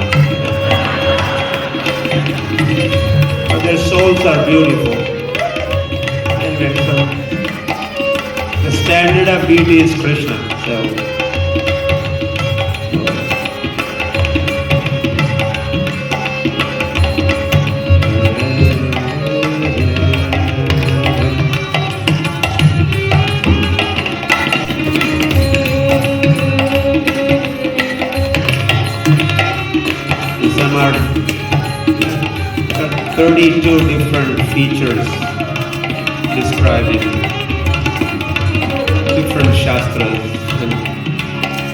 But their souls are beautiful. The standard of beauty is Krishna. So some are 32 different features described in different shastras and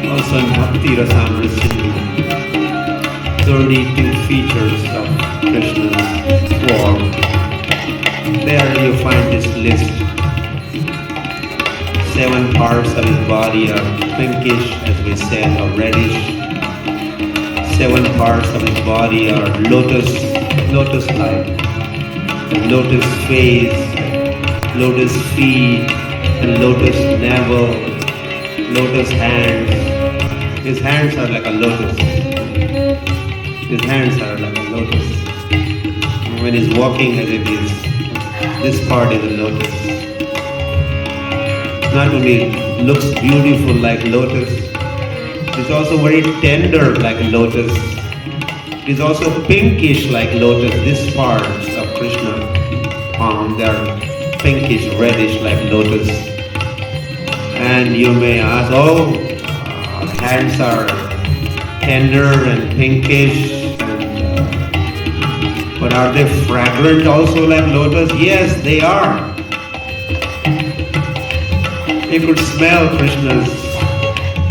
also in Bhakti Rasamrita Sindhu. 32 features of Krishna's form. There you find this list. 7 parts of his body are pinkish, as we said, or reddish. 7 parts of his body are lotus-like. Lotus face, lotus feet, and lotus navel, lotus hands. His hands are like a lotus. His hands are like a lotus. When he's walking, as if this part is a lotus. Not only looks beautiful like lotus, it's also very tender like lotus. It's also pinkish like lotus. These parts of Krishna palm, they are pinkish, reddish like lotus. And you may ask, hands are tender and pinkish, but are they fragrant also like lotus? Yes, they are. You could smell Krishna's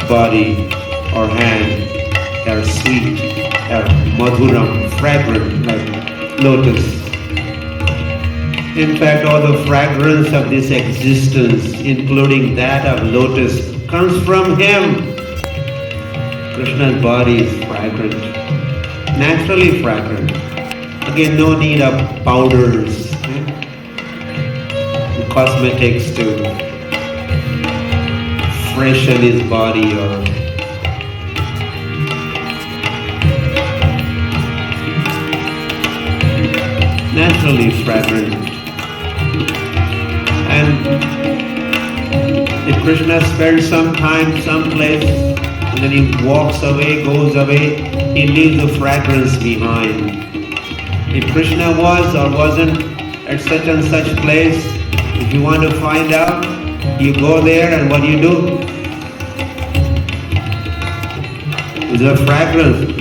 body or hand. They are sweet, they are madhuram, fragrant like lotus. In fact, all the fragrance of this existence, including that of lotus, comes from him. Krishna's body is fragrant, naturally fragrant. Again, no need of powders, cosmetics to freshen his body or naturally fragrant. And if Krishna spends some time someplace and then he walks away, goes away, he leaves a fragrance behind. If Krishna was or wasn't at such and such place, if you want to find out, you go there and what do you do? Is a fragrance.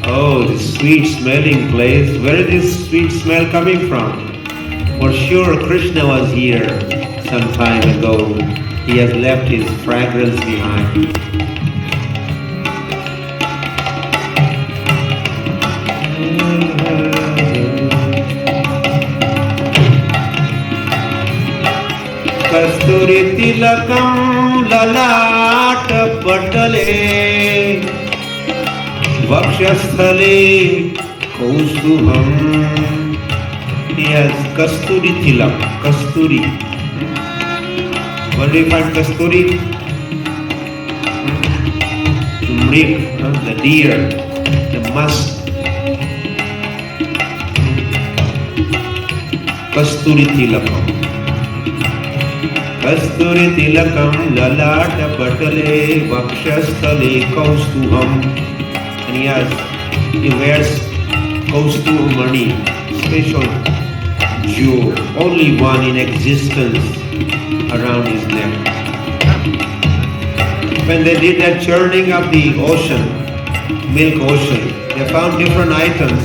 Oh, this sweet smelling place. Where is this sweet smell coming from? For sure Krishna was here some time ago. He has left his fragrance behind. Kasturi tilakam lalat patale vakshasthale kaustuham. He has kasturi tilak, kasturi. What do you find kasturi? Mrik, the deer, the musk. Kasturi tilakam. Kasturi tilakam lalata patale vakshasthale kaustuham. And he wears kaustuhamani, special jewel, only one in existence around his neck. When they did that churning of the ocean, milk ocean, they found different items.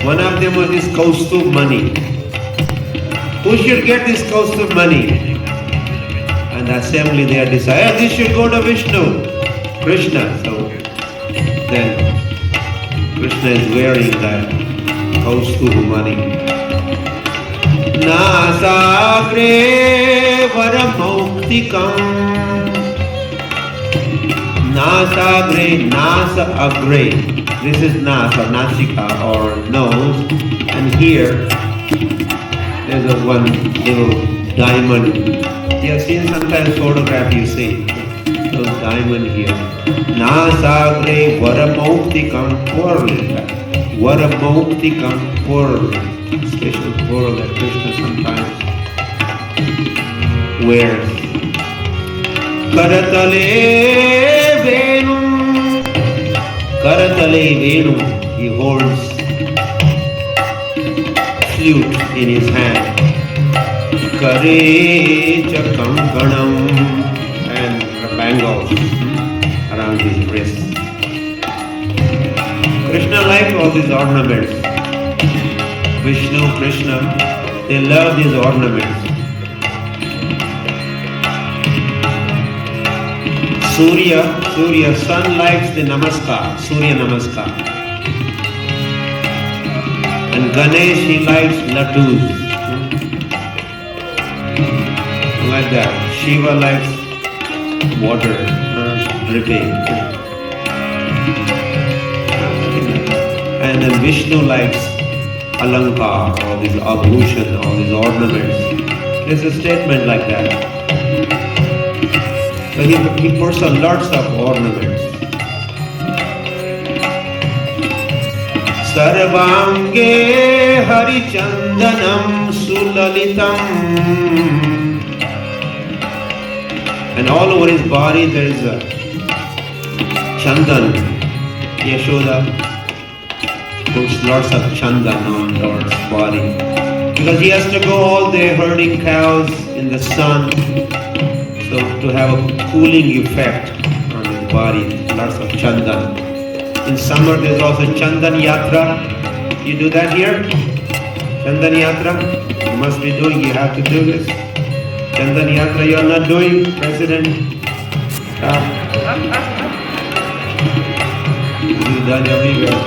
One of them was this kaustubh money. Who should get this kaustubh money? And the assembly there decided, this should go to Vishnu, Krishna. So then Krishna is wearing that kaustubh money. Nasagre varamuktikam. Nasagre, nasa agre. This is nasa, nasika or nose. And here there's a one little diamond. You have seen sometimes photograph, you see those diamond here. Nasagre varamuktikam, pearl is that. Varamuktikam, pearl. Special pearl that Krishna sometimes wears. Karatale venu. Karatale venu. He holds flute in his hand. Kare chakam ganam, and bangles around his wrist. Krishna liked all these ornaments. Vishnu, Krishna, They love these ornaments. Surya, sun likes the namaskar, Surya namaskar. And Ganesh, he likes laddus. Like that. Shiva likes water, dripping. And then Vishnu likes alankar, all these abhushan, all these ornaments. There's a statement like that. So he puts on lots of ornaments. Sarvange harichandanam sulalitam. And all over his body there is a chandan. Yashoda puts lots of chandan on Lord's body. Because he has to go all day herding cows in the sun. So to have a cooling effect on his body, lots of chandan. In summer there's also chandan yatra. You do that here? Chandan yatra? You must be doing, you have to do this. Chandan yatra you are not doing, President? You've done everywhere.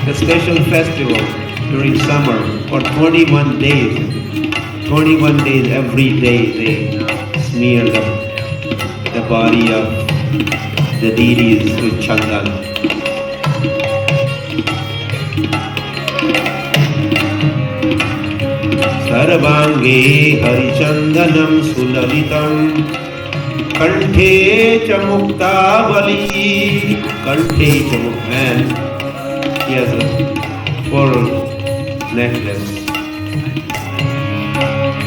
A special festival during summer for 21 days. 21 days every day they smear the body of the deities with chandan. Sarvange harichandanam sulalitam kanthe cha muktavali. Kanthe cha muktavali. And he has a pearl necklace.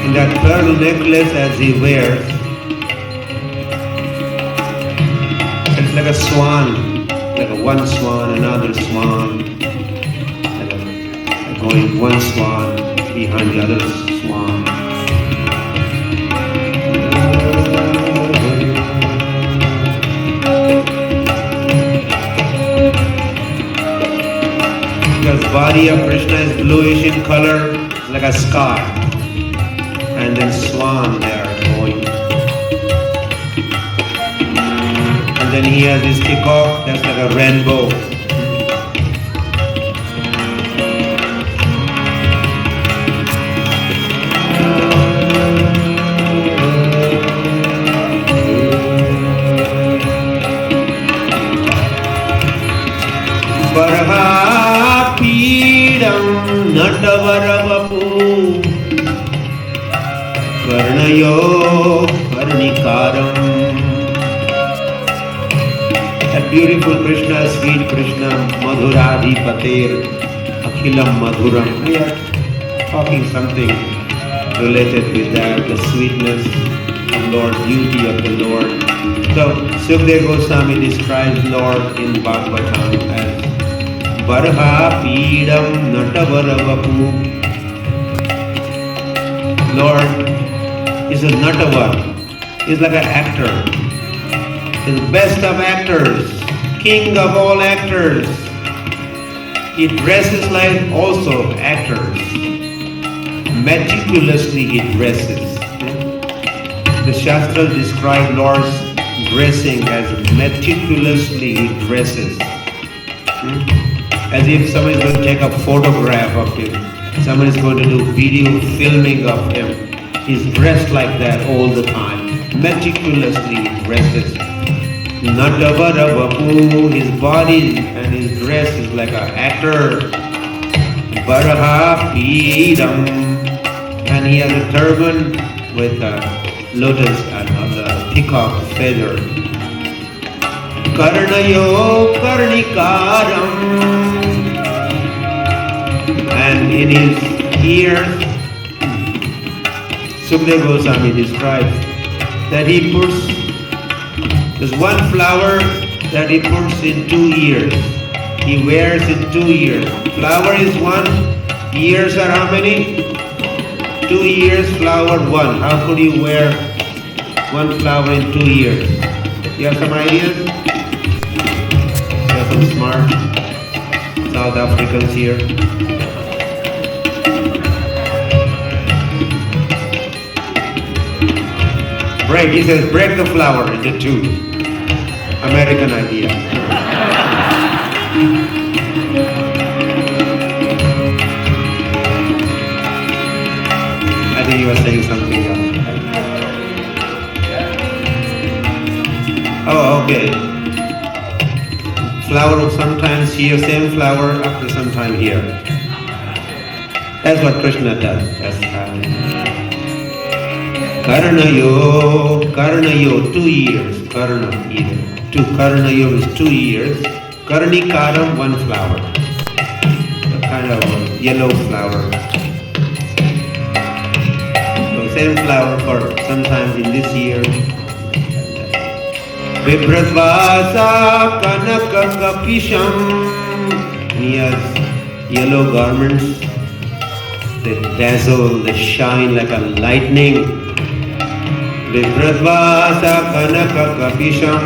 And that pearl necklace as he wears, it's like a swan, like a one swan, another swan, like going one swan behind the other swan. Because body of Krishna is bluish in color, like a sky. And then swan they are going. And then he has his peacock, that's like a rainbow. Barha peedam natavaravapu Karnayo karnikaram. That beautiful Krishna, sweet Krishna, Madhuradhipater, Akhilam Madhuram. We are talking something related with that, the sweetness of Lord, beauty of the Lord. So, Sukadeva Goswami describes Lord in Bhagavatam as Barha Peedam Natavaravapu. Lord is a natavar. He's like an actor. He's the best of actors, king of all actors. He dresses like also actors. Meticulously he dresses. The Shastras describe Lord's dressing as meticulously he dresses. As if someone is going to take a photograph of him. Someone is going to do video filming of him. He's dressed like that all the time. Meticulously he dresses. Natavaravapu, his body and his dress is like an actor. Baraha Peedam, and he has a turban with a lotus and a peacock feather. Karnayo karnikaram, and in his ears, Sukadeva Goswami describes that he puts, there's one flower that he puts in 2 ears. He wears in 2 ears. Flower is 1, ears are how many? 2 ears, flower 1. How could you wear 1 flower in 2 ears? You have some ideas? You have some smart South Africans here. Break, he says, break the flower into two. American idea. I think he was saying something else. Oh, okay. Flower sometimes here, same flower, after some time here. That's what Krishna does. That's Karnayo, 2 years. Karna, either. Karnayo is 2 years. Karnikaram, 1 flower. A kind of a yellow flower. So same flower for sometimes in this year. Vibhradvasa kanaka kapisham. He has yellow garments that dazzle, they shine like a lightning. Vibhradvasa kanaka kapisham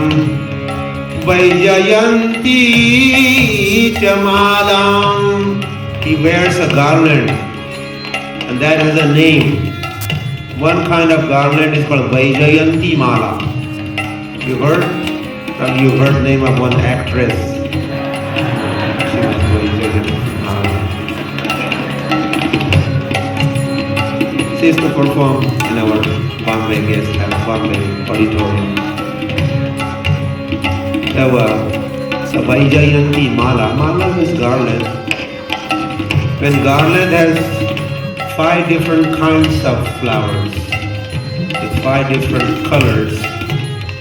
Vaijayanti chamalam. He wears a garland and that has a name. One kind of garland is called Vaijayanti mala. You heard? Probably you heard the name of one actress. She was Vaijayanti mala. She used to perform in our Bombay guest house, Bombay auditorium. So Vaijayanti mala. Mala is garland. When garland has 5 different kinds of flowers with 5 different colors,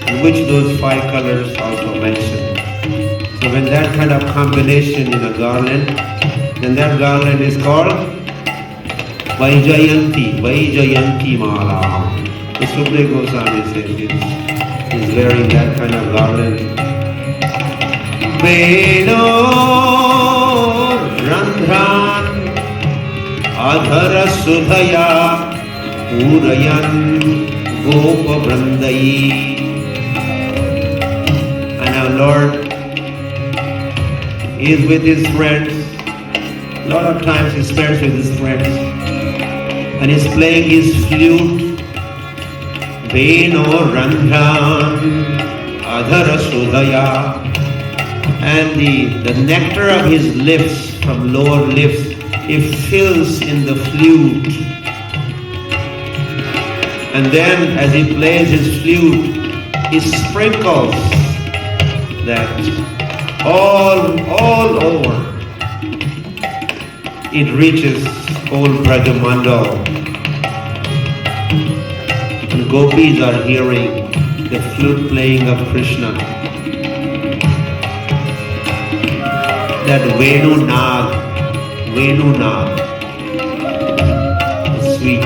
in which those 5 colors also mentioned. So when that kind of combination in a garland, then that garland is called Vaijayanti mala. The Sukha Goswami says he's wearing that kind of garland. Veno Randhran Adhara Sudhaya Purayan Gopa Vrandai. And our Lord is with his friends. A lot of times he spends with his friends. And he's playing his flute. Veno Randhran Adhara Sudhaya. And the nectar of his lips, from lower lips, it fills in the flute. And then as he plays his flute, he sprinkles that all over. It reaches whole Brajamandal. And gopis are hearing the flute playing of Krishna. That Venu Nag, sweet.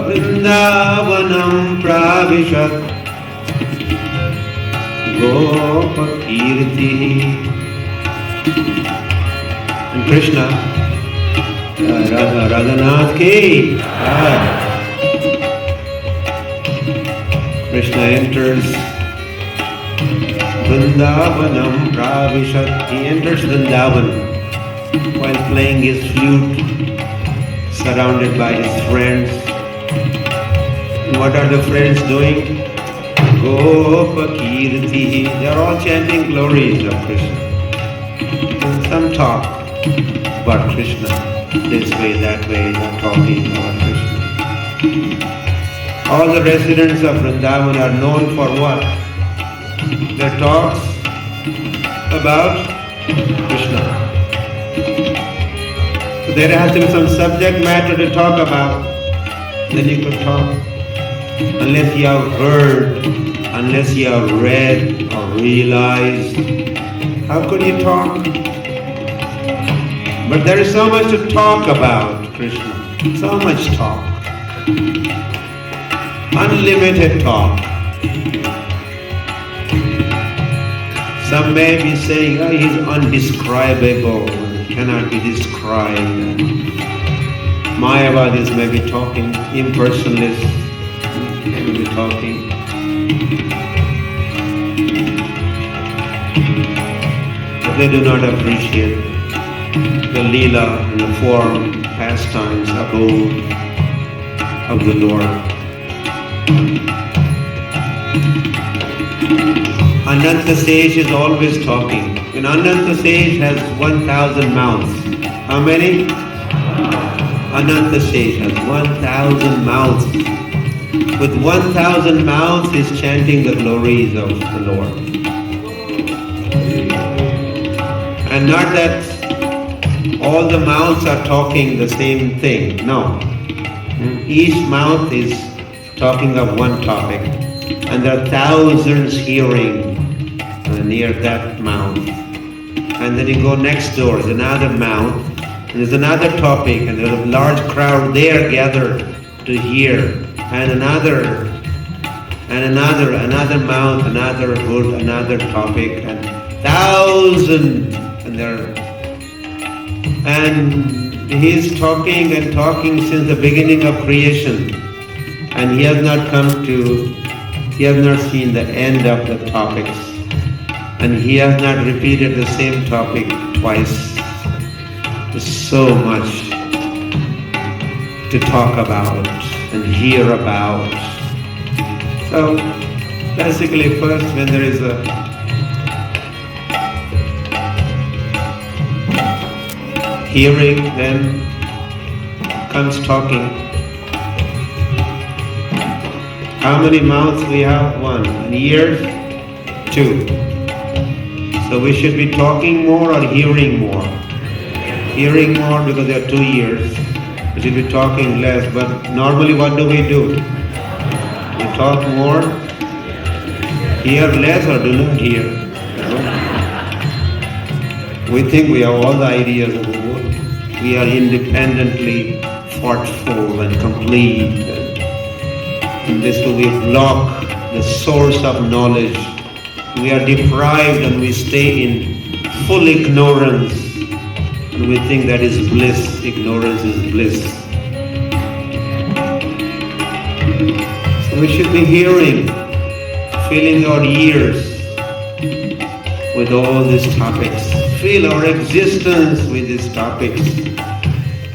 Vrindavanam pravishat Gopa Kirti. And Krishna, Radhanath ki. Krishna enters Vrindavanam pravishat. He enters Vrindavan while playing his flute, surrounded by his friends. And what are the friends doing? Gopa Kirti. They are all chanting glories of Krishna. And some talk about Krishna, this way, that way, they're talking about Krishna. All the residents of Vrindavan are known for what? Their talks about Krishna. So there has to be some subject matter to talk about. Then you could talk. Unless you have heard, unless you have read or realized, how could you talk? But there is so much to talk about Krishna. So much talk. Unlimited talk. Some may be saying, oh, he's undescribable, cannot be described. Mayavadis may be talking, impersonalists may be talking. But they do not appreciate the Lila and the form, pastimes, abode of the Lord. Ananta Sage is always talking. And Ananta Sage has 1,000 mouths. How many? Ananta Sage has 1,000 mouths. With 1,000 mouths, he's chanting the glories of the Lord. And not that all the mouths are talking the same thing. No. Each mouth is talking of one topic. And there are thousands hearing near that mouth. And then you go next door, there's another mouth, and there's another topic, and there's a large crowd there gathered to hear, and another mouth, another hood, another topic, and thousands, and he's talking and talking since the beginning of creation, and he has not seen the end of the topics. And he has not repeated the same topic twice. There's so much to talk about and hear about. So basically first when there is a hearing, then comes talking. How many mouths we have? One. And ears? Two. So we should be talking more or hearing more? Hearing more because there are 2 ears. We should be talking less. But normally what do? We talk more, hear less, or do not hear. We think we have all the ideas of the world. We are independently thoughtful and complete. And this way we block the source of knowledge. We are deprived and we stay in full ignorance. And we think that is bliss. Ignorance is bliss. So we should be hearing, filling our ears with all these topics. Fill our existence with these topics.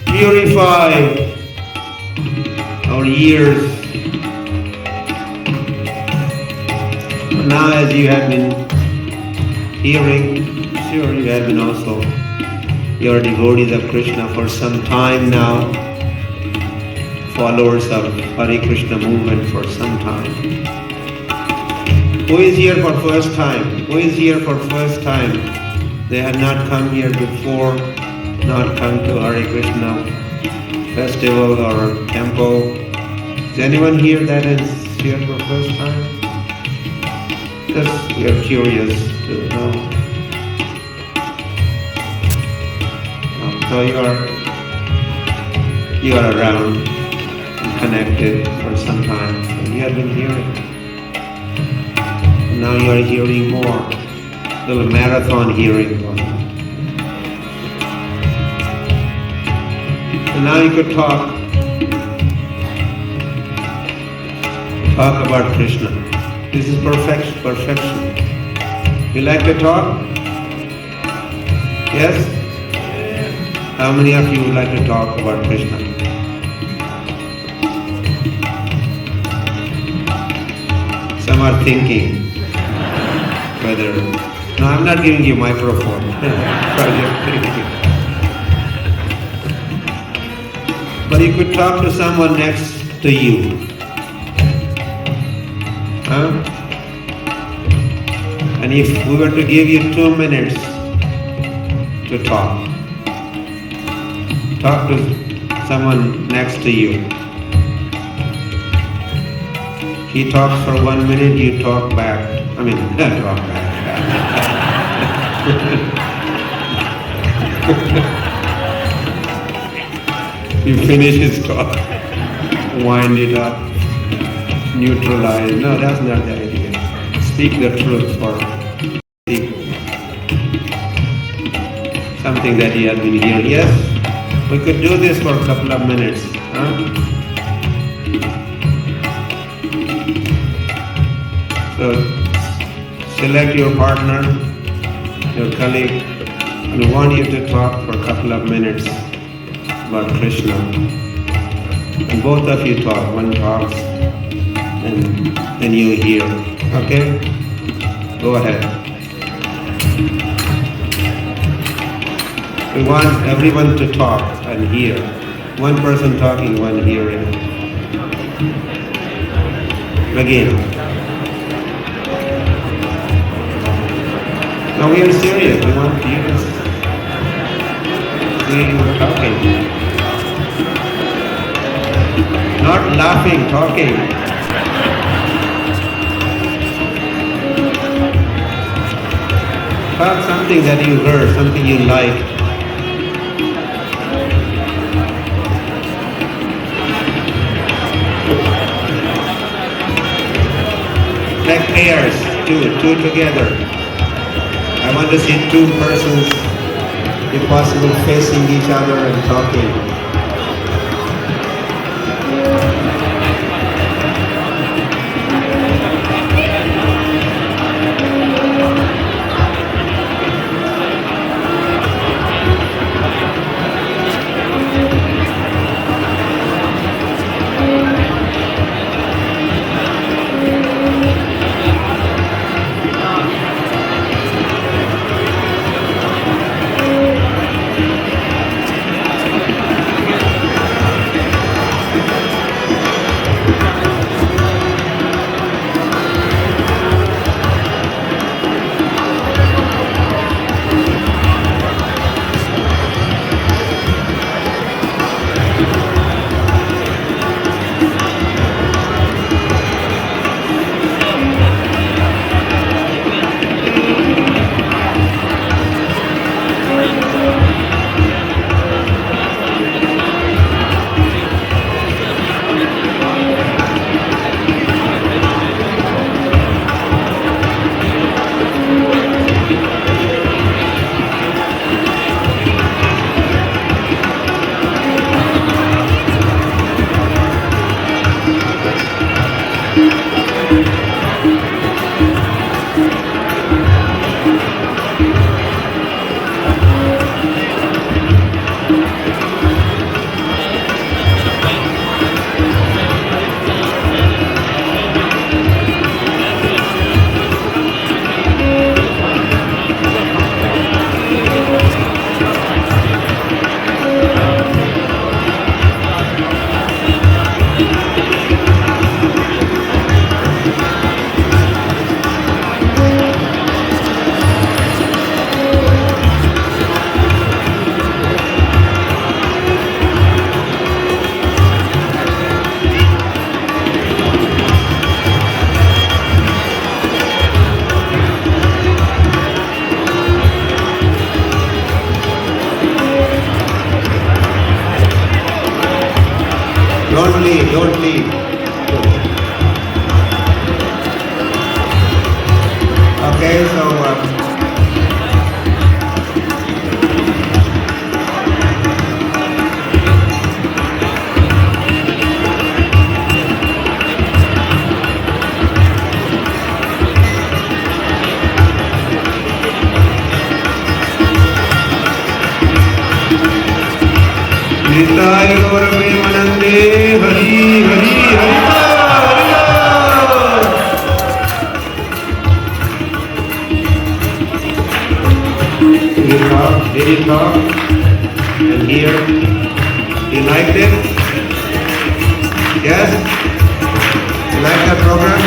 Purify our ears. Now as you have been hearing, sure you have been also, you are devotees of Krishna for some time now, followers of Hare Krishna movement for some time. Who is here for first time? Who is here for first time? They have not come here before, not come to Hare Krishna festival or temple. Is anyone here that is here for first time? Because we are curious to know. So you are around and connected for some time. And you have been hearing. And now you are hearing more. Little marathon hearing. So now you could talk about Krishna. This is perfection. You like to talk? Yes? How many of you would like to talk about Krishna? Some are thinking whether... No, I'm not giving you a microphone. But you could talk to someone next to you. Huh? And if we were to give you 2 minutes to talk to someone next to you. He talks for 1 minute, you talk back. I mean, talk back. You finish his talk, wind it up, neutralize. No, that's not the idea. Speak the truth for people. Something that he had been hearing. Yes, we could do this for a couple of minutes. Huh? So, select your partner, your colleague, and we want you to talk for a couple of minutes about Krishna. And both of you talk. One talks, and then you hear. Okay? Go ahead. We want everyone to talk and hear. One person talking, one hearing. Begin. No, we are serious. We want you to see you talking. Not laughing, talking. Talk something that you heard, something you like. Like pairs, two together. I want to see two persons, if possible, facing each other and talking. Don't leave. Okay, so Nitai Gaur Premanande Hari Hari Hari. Did he talk? And here, he liked it? Yes? You like that program?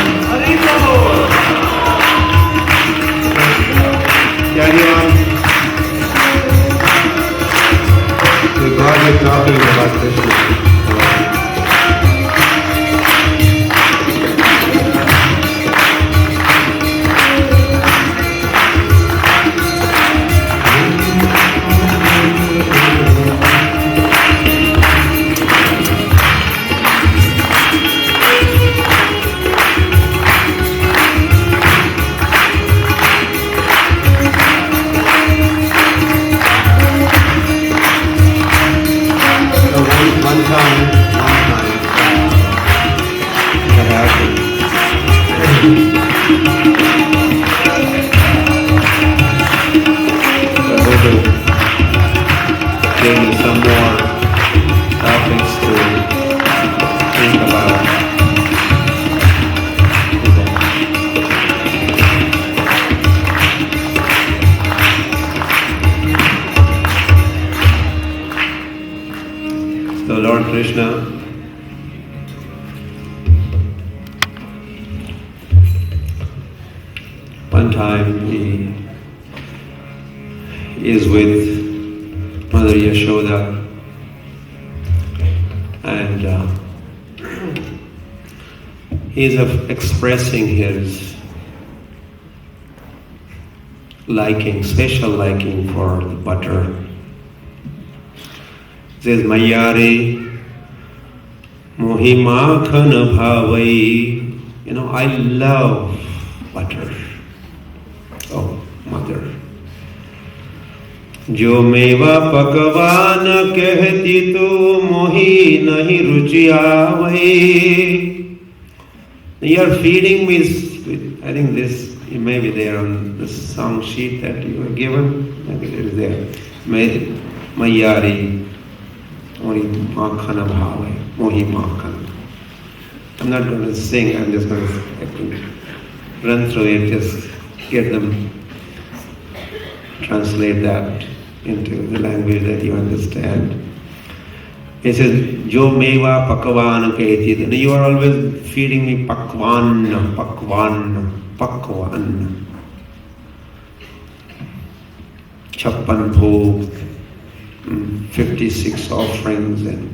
Carry on. God is talking about Krishna. So Lord Krishna one time he is with Mother Yashoda and he is expressing his liking, special liking for the butter. He says, Mayari Mohimakhan Bhavai. I love butter. Oh, Mother. Jo meva pakavan kehti tu mohi nahi ruchi aavai. You are feeding me with, I think this may be there on the song sheet that you were given. I think it is there. Mayari Mohi Makhan Bhavai. Mohi Makhan. I'm not going to sing, I'm just going to run through it, just get them, translate that into the language that you understand. He says, Jo meva pakvan kehti. You are always feeding me pakvan. 56 bhog, 56 offerings and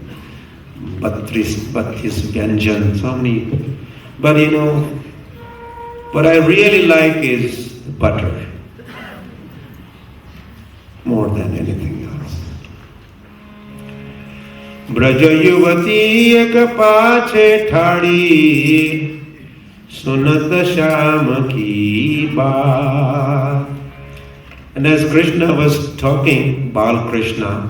32 vyanjan, so many. But what I really like is butter. More than anything else. Braja yuvati ek pache thadi sunat sham ki baat. And as Krishna was talking, Bal Krishna,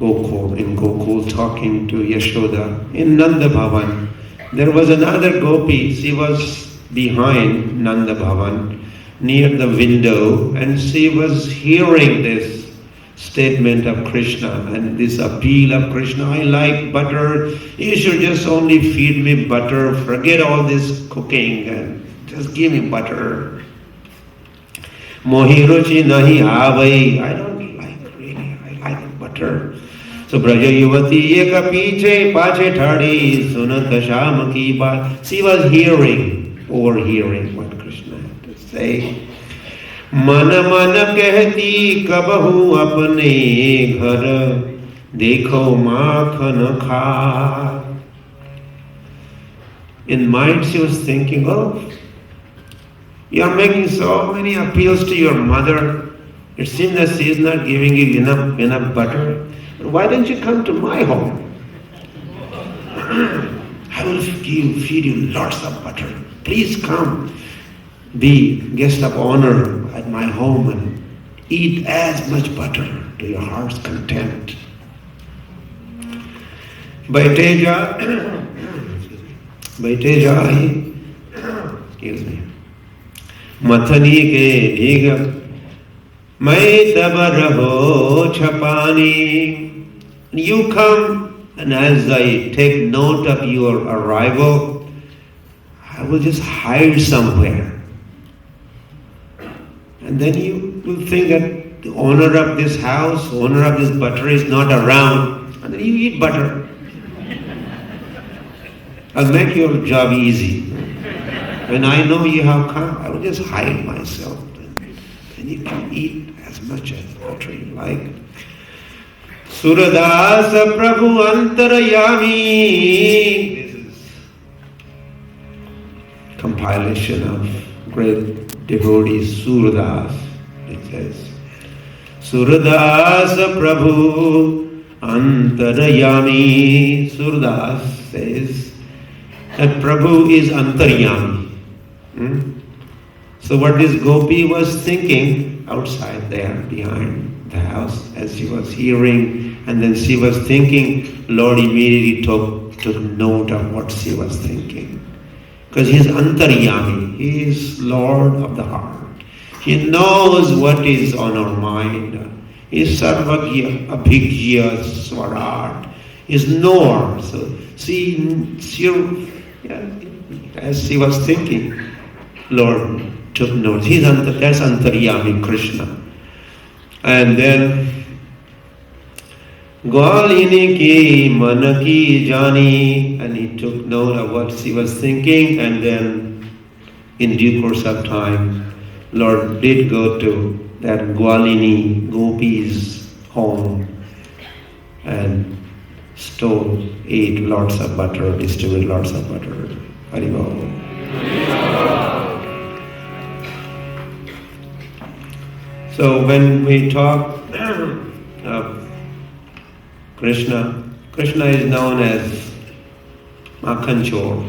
in Gokul talking to Yashoda, in Nanda Bhavan, there was another gopi. She was behind Nanda Bhavan, near the window, and she was hearing this statement of Krishna and this appeal of Krishna. I like butter. You should just only feed me butter. Forget all this cooking and just give me butter. Mohi ruchi nahi avai. I don't like really. I like butter. So Braja Yuvati eka piche pache thadi sunat sham ki baat. She was overhearing what Krishna had to say. मन मन कहती कबहू अपने घर देखो माखन खा. In mind she was thinking, oh, you are making so many appeals to your mother. It seems that she is not giving you enough butter. Why don't you come to my home? I will feed you lots of butter. Please come. Be guest of honor at my home and eat as much butter to your heart's content. Baiteja, excuse me. Mathani ke bhiga, mai tab raho chapani. You come, and as I take note of your arrival, I will just hide somewhere. And then you will think that the owner of this house, owner of this butter is not around. And then you eat butter. I'll make your job easy. When I know you have come, I will just hide myself. And you can eat as much as butter you like. Suradasa Prabhu Antarayami. This is compilation of great devotee Surdas, it says. Surdas Prabhu Antarayami. Surdas says that Prabhu is Antaryami. So what this gopi was thinking outside there behind the house as she was hearing, and then she was thinking, Lord immediately took note of what she was thinking. Because he is Antaryami, he is Lord of the heart. He knows what is on our mind. He is Sarvagya, Abhigya, Swarat. He is knower. So as she was thinking, Lord took note. That's Antaryami Krishna. And then Gwalini ki man ki jani, and he took note of what she was thinking, and then in due course of time, Lord did go to that Gwalini Gopi's home and ate lots of butter, distributed lots of butter. Haribol. So when we talk of Krishna is known as Makhanchor.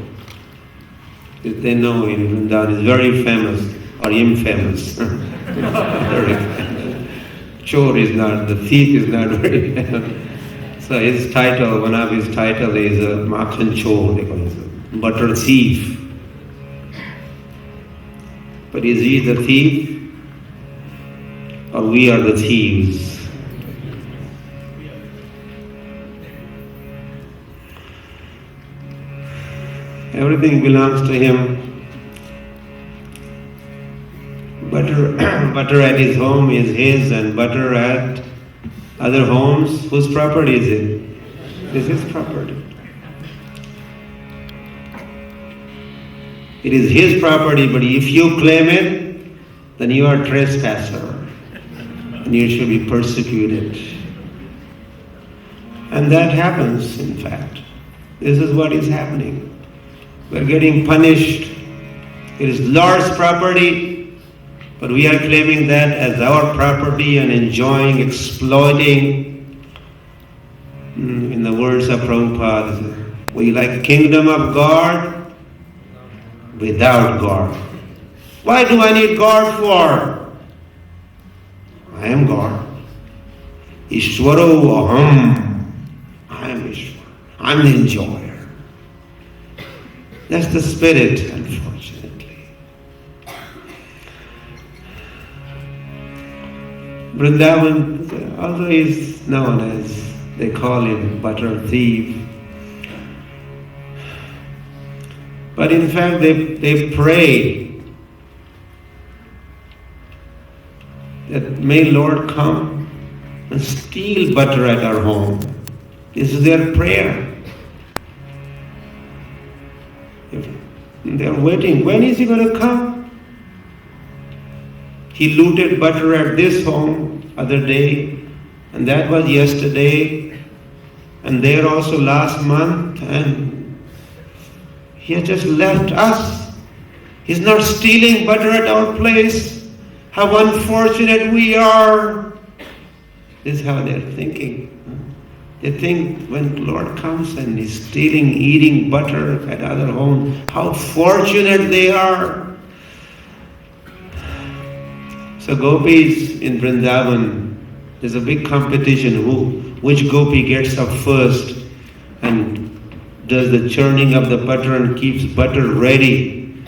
They know in Vrindavan is very famous or infamous. Very famous. Chor is not, the thief is not very famous. So his title, one of his title is Makhanchor, they call it, butter thief. But is he the thief or we are the thieves? Everything belongs to him. Butter at his home is his, and butter at other homes, whose property is it? It's his property. It is his property, but if you claim it, then you are a trespasser, and you should be persecuted. And that happens, in fact. This is what is happening. We're getting punished. It is Lord's property, but we are claiming that as our property and enjoying, exploiting. In the words of Prabhupada, we like kingdom of God without God. Why do I need God for? I am God. Ishwaro aham. I am Ishwar. I'm the enjoyer. That's the spirit, unfortunately. Vrindavan, although he's known as, they call him butter thief, but in fact they pray that may Lord come and steal butter at our home. This is their prayer. They're waiting. When is he going to come? He looted butter at this home other day, and that was yesterday, and there also last month, and he has just left us. He's not stealing butter at our place. How unfortunate we are. This is how they're thinking. They think when the Lord comes and is stealing, eating butter at other homes, how fortunate they are. So gopis in Vrindavan, there's a big competition which gopi gets up first and does the churning of the butter and keeps butter ready.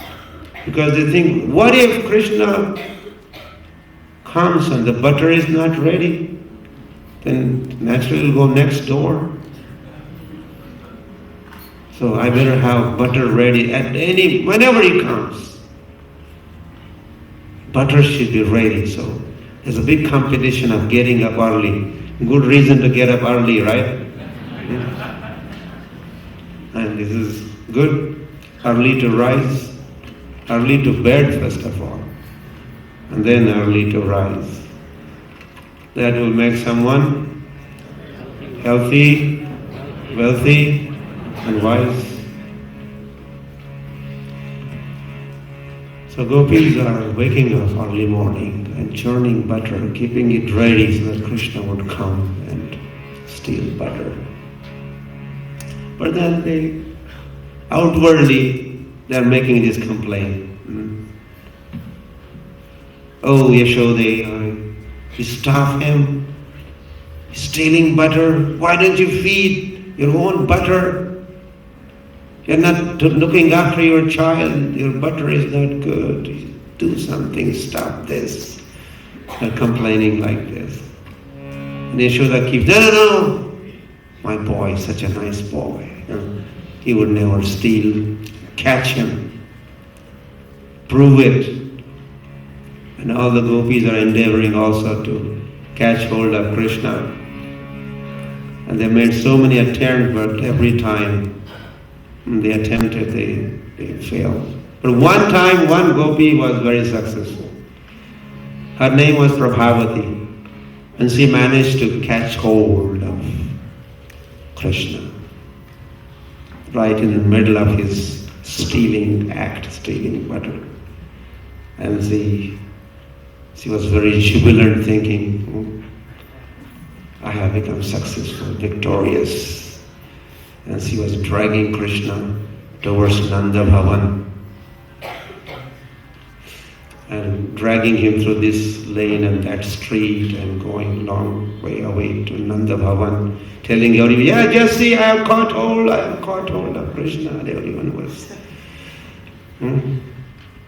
Because they think, what if Krishna comes and the butter is not ready? Then naturally will go next door. So I better have butter ready whenever he comes. Butter should be ready. So there's a big competition of getting up early. Good reason to get up early, right? Yeah. And this is good. Early to rise, early to bed first of all, and then early to rise. That will make someone healthy, wealthy, and wise. So gopis are waking up early morning and churning butter, keeping it ready so that Krishna would come and steal butter. But then outwardly, they are making this complaint. Oh, Yashode, you stop him. He's stealing butter. Why don't you feed your own butter? You're not looking after your child. Your butter is not good. Do something. Stop this. They're complaining like this. And Yashoda keeps, no. My boy is such a nice boy. He would never steal. Catch him. Prove it. And all the gopis are endeavoring also to catch hold of Krishna. And they made so many attempts, but every time they attempted, they failed. But one time, one gopi was very successful. Her name was Prabhavati, and she managed to catch hold of Krishna right in the middle of his stealing butter. And she was very jubilant, thinking, I have become successful, victorious. And she was dragging Krishna towards Nanda Bhavan and dragging him through this lane and that street and going long way away to Nanda Bhavan, telling everyone, yeah, just see, I have caught hold of Krishna. And everyone was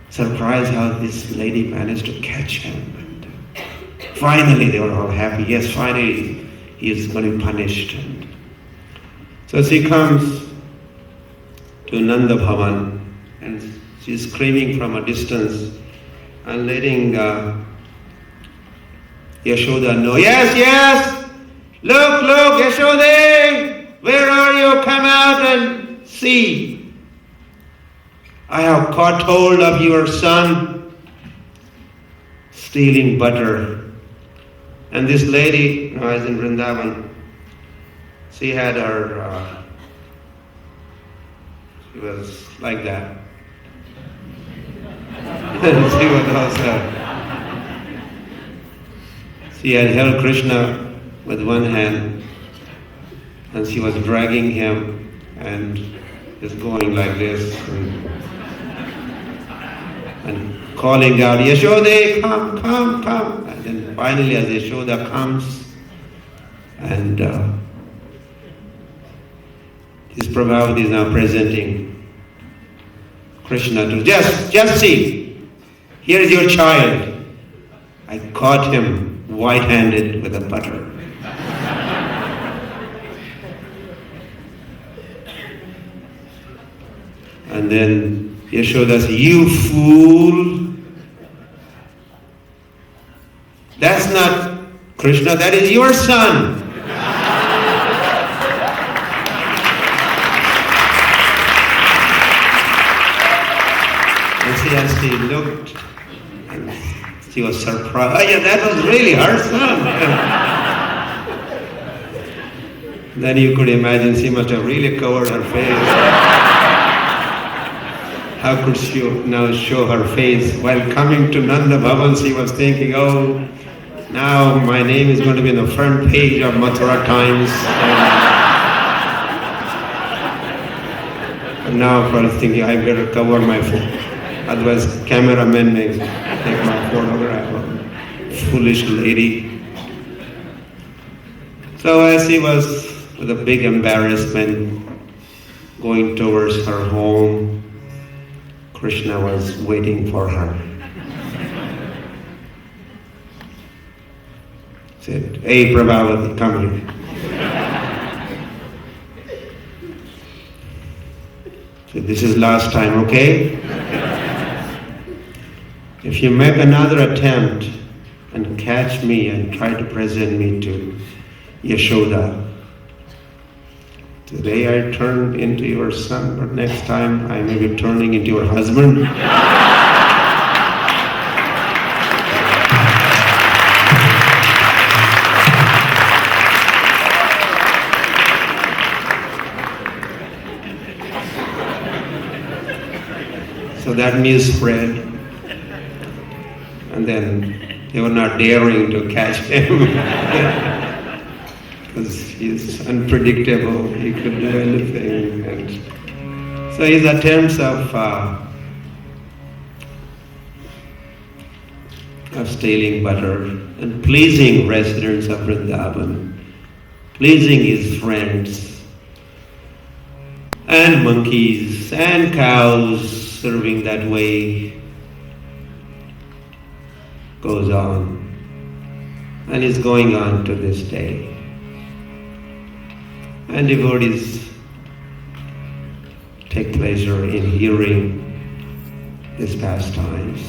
surprised how this lady managed to catch him. And finally they were all happy. Yes, finally he is going to be punished. And so she comes to Nanda Bhavan and she's screaming from a distance and letting Yashoda know, yes, look, Yashoda, where are you? Come out and see. I have caught hold of your son stealing butter. And this lady, as in Vrindavan, she had her, she was like that. She was also, she had held Krishna with one hand and she was dragging him and just going like this and calling out, Yashoda, come. And then finally as Yashoda comes and his Prabhupada is now presenting Krishna to just see, here is your child. I caught him white-handed with a butter. And then Yashoda says, you fool. That's not Krishna, that is your son. And as she looked, and she was surprised. Oh yeah, that was really her son. Then you could imagine she must have really covered her face. How could she now show her face? While coming to Nanda Bhavan, she was thinking, oh, now my name is going to be on the front page of Mathura Times. And now I was thinking, I better cover my face. Otherwise, cameramen may take my photograph. Foolish lady. So as she was with a big embarrassment going towards her home, Krishna was waiting for her. Said, hey Prabhavati, come here. Said, this is last time, okay? If you make another attempt and catch me and try to present me to Yashoda, today I turned into your son, but next time I may be turning into your husband. So that news spread. And then they were not daring to catch him because he's unpredictable, he could do anything. And so his attempts of stealing butter and pleasing residents of Vrindavan, pleasing his friends and monkeys and cows serving that way, goes on and is going on to this day. And devotees take pleasure in hearing these pastimes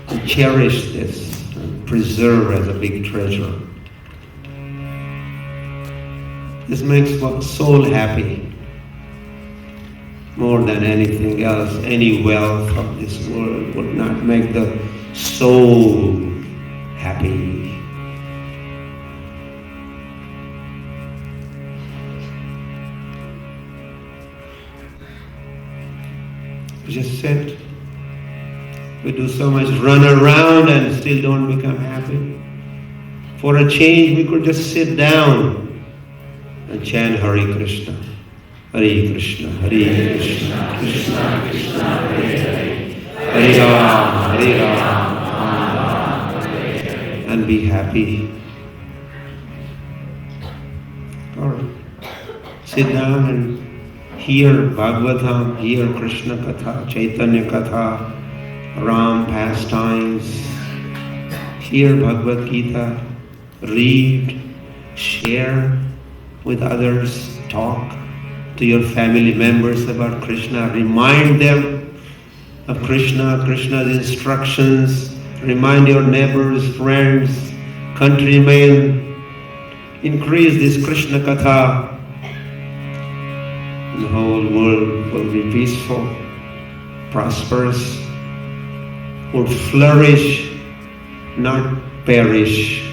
and cherish this and preserve as a big treasure. This makes soul happy more than anything else. Any wealth of this world would not make the soul happy. We just sit. We do so much run around and still don't become happy. For a change, we could just sit down and chant Hare Krishna. Hare Krishna, Hare Krishna, Krishna Krishna, Hare Hare, Hare Rama, Hare Rama, and be happy. Or sit down and hear Bhagavatam, hear Krishna Katha, Chaitanya Katha, Ram pastimes, hear Bhagavad Gita, read, share with others, talk to your family members about Krishna, remind them of Krishna, Krishna's instructions, remind your neighbors, friends, countrymen, increase this Krishna Katha. The whole world will be peaceful, prosperous, will flourish, not perish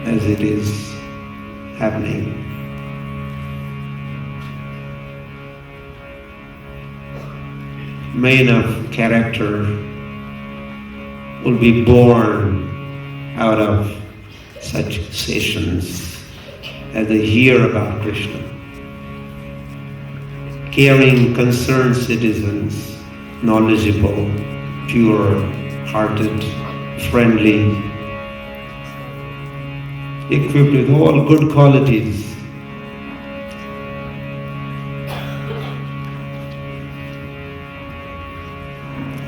as it is happening. Men of character will be born out of such sessions as they hear about Krishna. Caring, concerned citizens, knowledgeable, pure-hearted, friendly, equipped with all good qualities.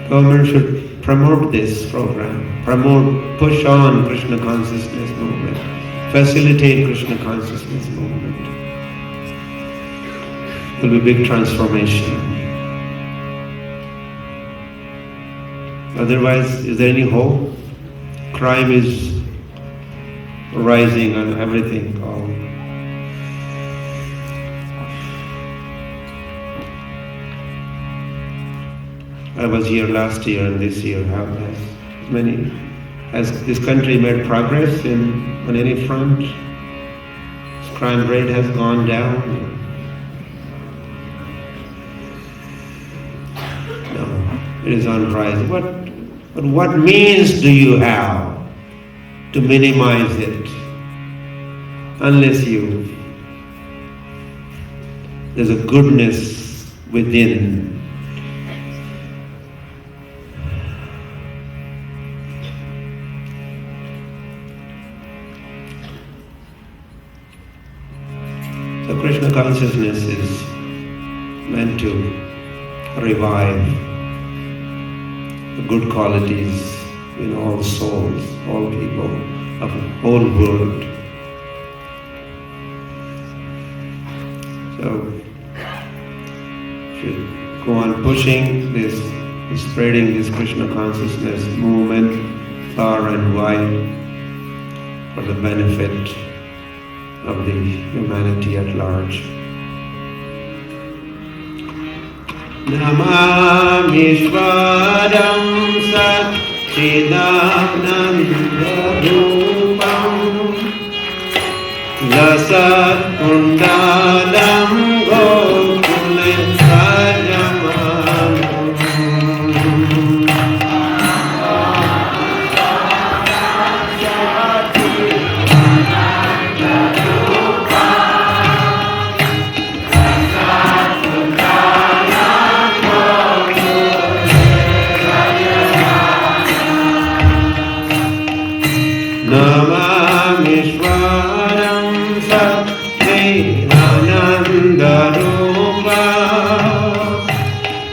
Government should promote this program, push on Krishna consciousness movement, facilitate Krishna consciousness movement. It will be a big transformation. Otherwise, is there any hope? Crime is rising on everything. I was here last year and this year. Has this country made progress on any front? Crime rate has gone down. No, it is on rise. But what means do you have to minimize it? Unless there's a goodness within. So Krishna consciousness is meant to revive the good qualities in all souls, all people of the whole world. So, should go on pushing this, spreading this Krishna consciousness movement far and wide for the benefit of the humanity at large. Namami Shvaram Satchidananda Rupam Lasat Kundalam Gokule Rajamanam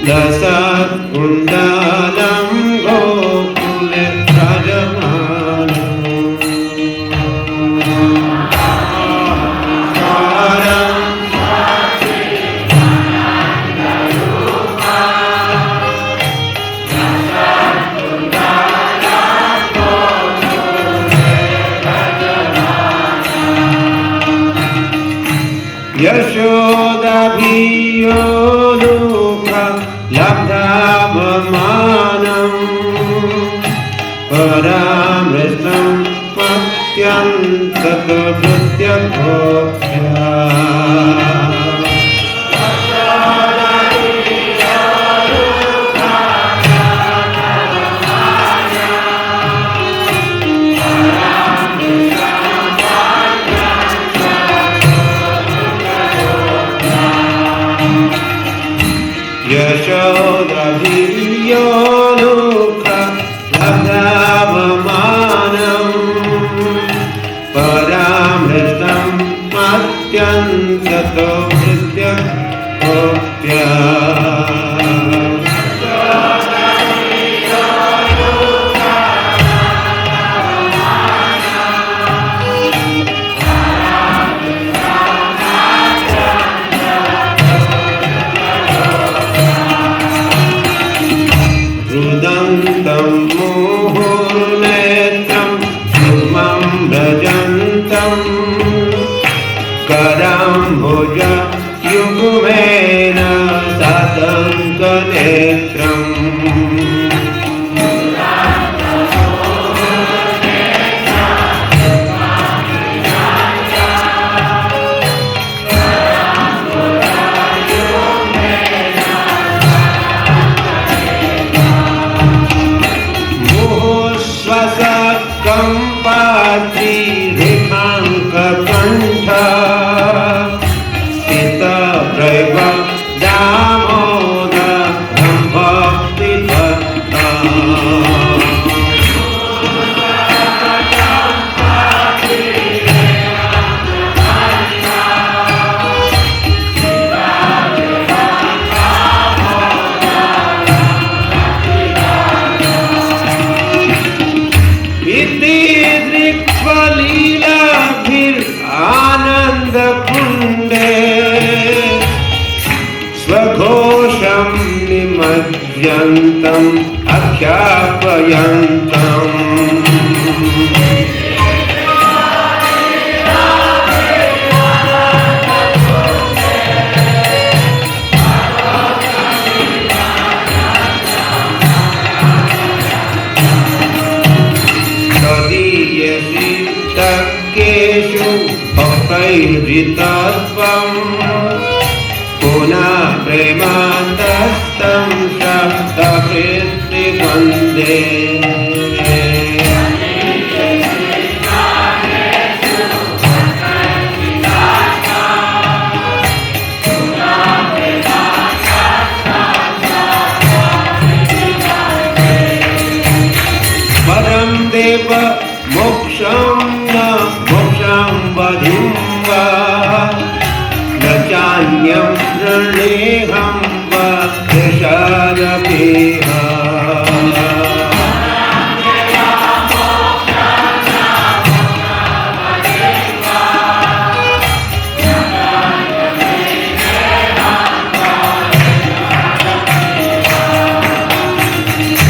Lasat Kundalam Gokule Rajamanam Namami Yashodabhiyonuka labdhavamanam paramritam matyantatavrityabhokya. Yashodabhiyonuka labdhavamanam paramritam matyantato vrityabhokya. Rudantam muhurnetram sumam bhajantam karambhuja yugmena satankanetram. Kampati rekhanka kantha sita praiva damoda dhambhakti bhatta. Lila bhir ananda kunde svaghosham nimajyantam akyapayantam. Keshu bhaktairitatvam puna premantastam shakta vritti vande. Param deva moksham na moksham vadhim va na chanyam praneham va desharapeha.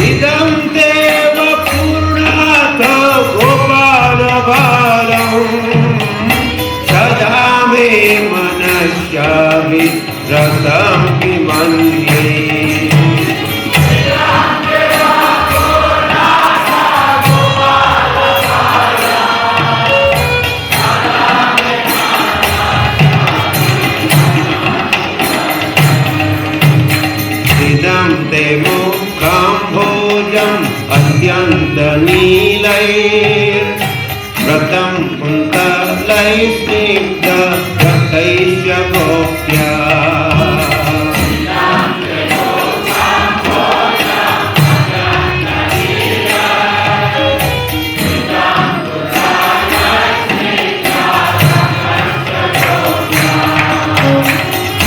Idam deva purnata sada me manasyavi rasam pimanye. Idam te mukham bhojam atyanta nilayir vratam kuntalai snigdha vrataisya gopya.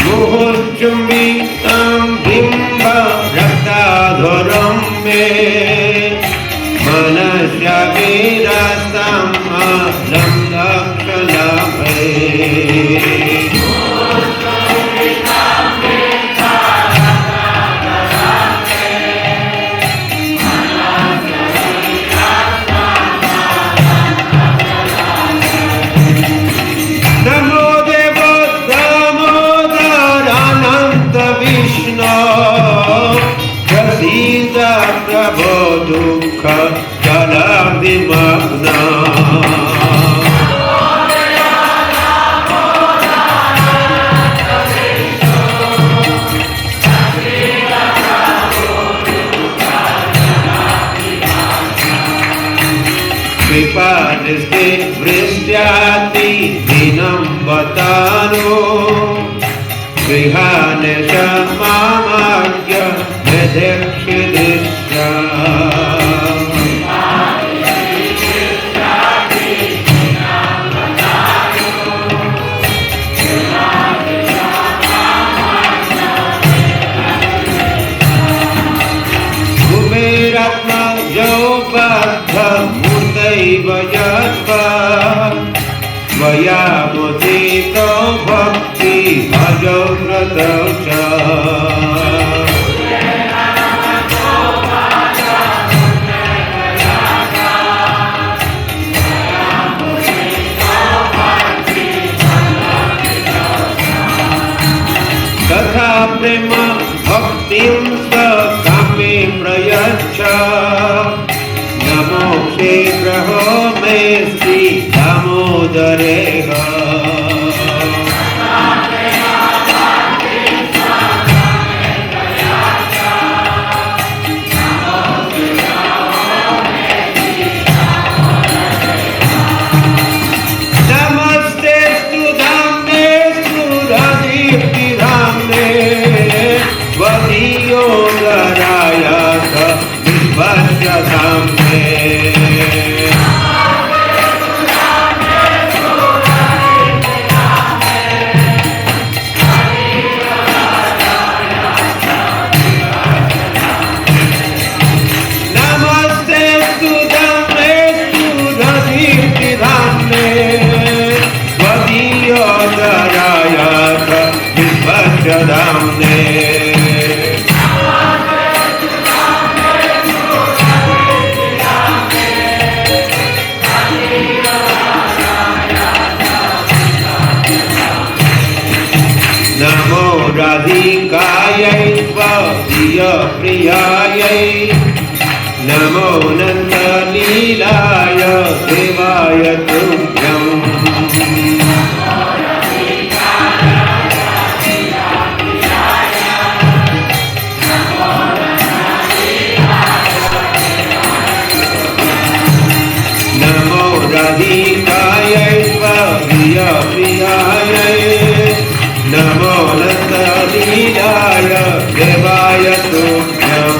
Muhurchumbitam bimba raktadharam me manasya virastam alam lakshanabhe. Namo Devata Vatano Grihanesha Mamagya Vedekshidisha Kumeratma Jobadha Murtaiva Yatva Vayamudito Bhakti Bhajavratacha Katha prema bhaktim sakame prayacha Namo Kshetraho mesti damodareha Namaste Sudhamne Sudhadipti Dhamne Vadiyo Garayata Vishvasya Dhamne Namaste Sudhamne Sudhadipti Dhamne Vadiyo Garayata Vishvasya Dhamne Namo Radhikayai Svadiya Priyayai Namo Nanda Lilaya Devaya Tubhyam Namo Radhikayai Svadiya Priyayai Namo Nanda Lilaya Devaya Tubhyam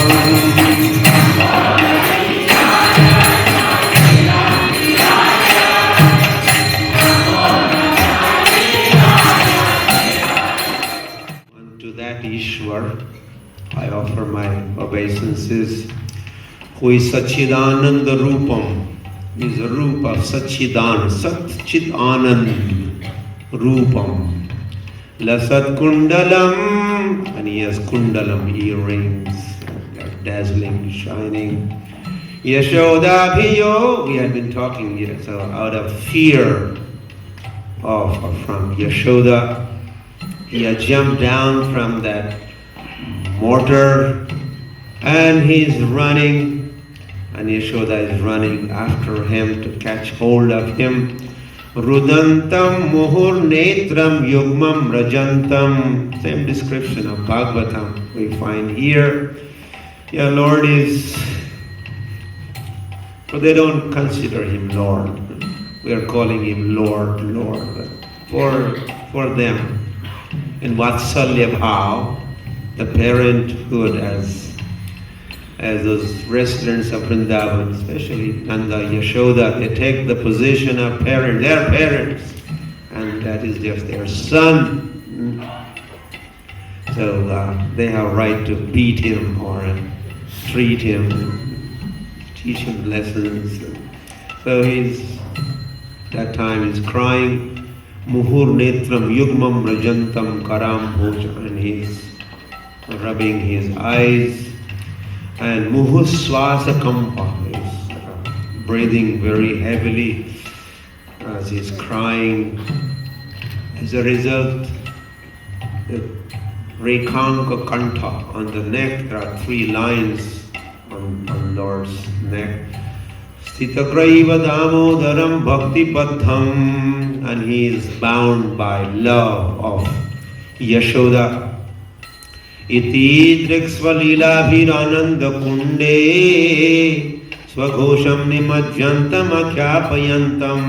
Unto that Ishwar I offer my obeisances, who is Satchidananda Rupam, is a roop of Satchidananda, Sat-Chit Anand Rupam. Lasat Kundalam, and he has Kundalam earrings, dazzling, shining. Yashodabhiyo, we had been talking here, so out of fear from Yashoda, he had jumped down from that mortar and he's running, and Yashoda is running after him to catch hold of him. Rudantam muhur netram yugmam rajantam. Same description of Bhagavatam we find here. Yeah, Lord is, but they don't consider him Lord. We are calling him Lord, Lord. For them, in Vatsalya Bhav, the parenthood as those residents of Vrindavan, especially Nanda, Yashoda, they take the position of parent, their parents, and that is just their son. So they have right to beat him or treat him, teach him lessons. So that time he's crying, Muhur netram yugmam rajantam karam bhoja, and he's rubbing his eyes. And muhuswasa kampa is breathing very heavily as he's crying. As a result, the rekanka kantha on the neck, there are 3 lines on Lord's neck. Stitagraiva damodaram bhakti patham, and he is bound by love of Yashoda. Iti driksva Lila virananda kunde svaghosham nimajyantam akhyapayantam.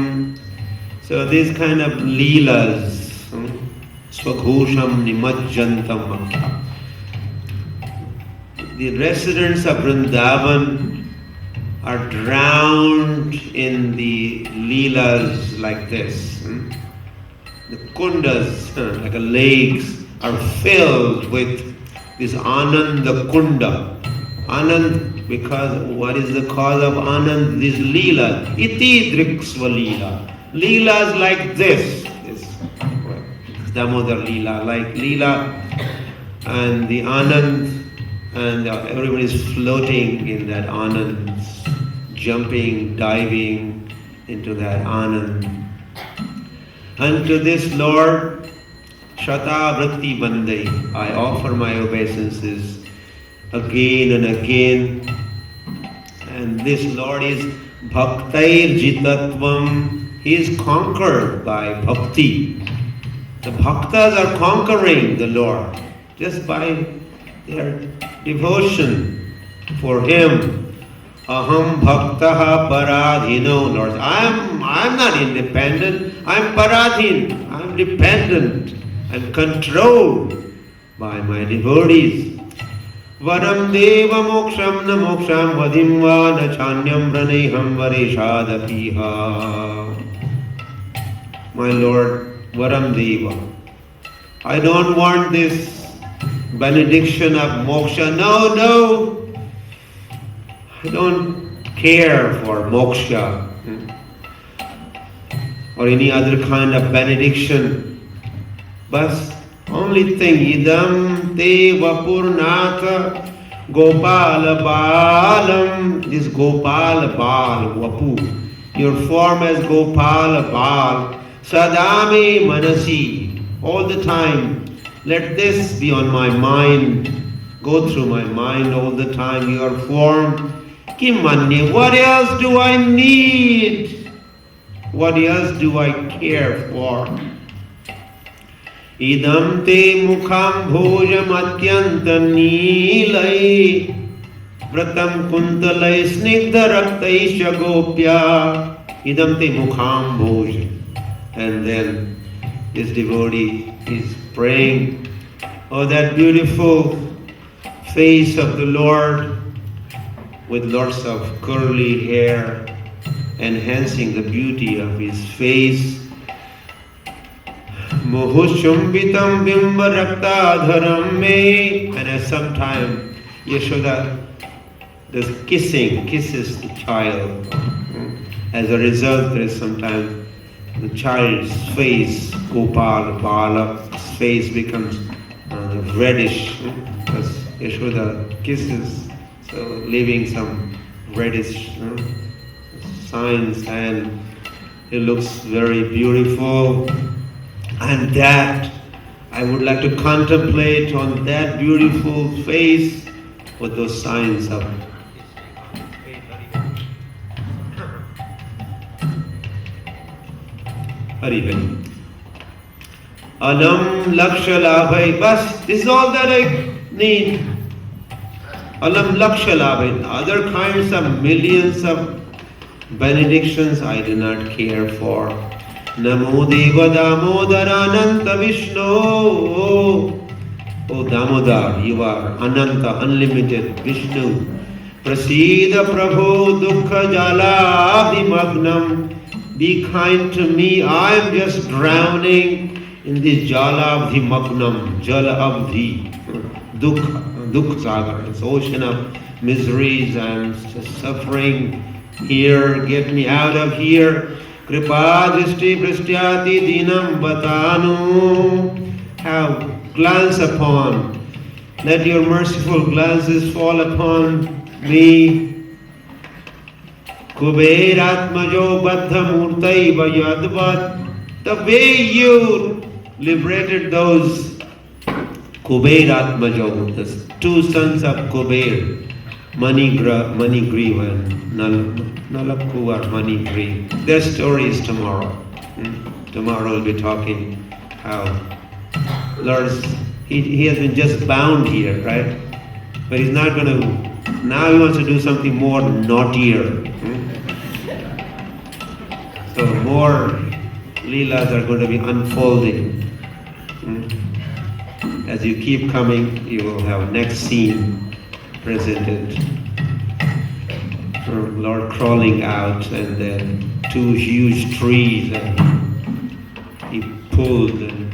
So these kind of Leelas, Swaghosham Nimajjantam. The residents of Vrindavan are drowned in the Leelas like this. The kundas, like lakes, are filled with this Ananda Kunda. Anand, because what is the cause of Anand? This Lila. Iti Driksva Lila. Leelas like this. Damodar Lila, like Lila, and the Anand, and everybody is floating in that Anand, jumping, diving into that Anand. And to this Lord, Shata Vritti Bandai, I offer my obeisances again and again. And this Lord is Bhaktair Jitatvam. He is conquered by bhakti. The bhaktas are conquering the Lord just by their devotion for Him. Aham bhaktaha paradhino. Lord, I'm not independent. I'm paradhin. I'm dependent. I'm controlled by my devotees. Varam deva moksham na moksham vadim va na chanyam praneham vareshadapiha. My Lord, Varam Deva, I don't want this benediction of moksha. No. I don't care for moksha or any other kind of benediction. But only thing, idam te vapurnatha gopala balam. This gopala bal, vapu. Your form as gopala bal. Sadame manasi, all the time. Let this be on my mind. Go through my mind all the time. Your form. Kimanye, what else do I need? What else do I care for? Idam te mukham bhojam atyanta nilai vratam kuntalai snigdha raktaisha gopya. Idam te mukham bhojam. And then this devotee is praying, oh, that beautiful face of the Lord with lots of curly hair, enhancing the beauty of His face. Muhushumbitam bimba raktadharam me. And at some time, Yashoda kisses the child. As a result, there is sometimes the child's face, Gopal, Balak's face becomes reddish because Yashoda kisses, so leaving some reddish signs, and it looks very beautiful. And that, I would like to contemplate on that beautiful face with those signs of Hari Hari. Alam Laksha Labhai. Bas, this is all that I need. Alam Laksha Labhai. Other kinds of millions of benedictions I do not care for. Namo Deva Damodara Ananta Vishnu. Oh Damodar, you are Ananta, unlimited Vishnu. Prasida Prabhu Dukkha Jala Abhimagnam. Be kind to me, I am just drowning in this Jala Abhi Magnam, Jala Abhi, Dukha Sagar, this ocean of miseries. I am just suffering here, get me out of here. Kripa Drishti Prishtyati Dinam Batanu. Have glance upon, let your merciful glances fall upon me. Kuberatmajo Baddha Murtai Vayadvat. The way you liberated those Kuberatmajo, the two sons of Kuber, Manigriva and Nalakku or Manigriva. Their story is tomorrow. Tomorrow we'll be talking how Lord, he has been just bound here, right? But he's not going to, now he wants to do something more naughtier. So more Leelas are going to be unfolding. As you keep coming, you will have next scene presented. Lord crawling out, and then two huge trees, and he pulled and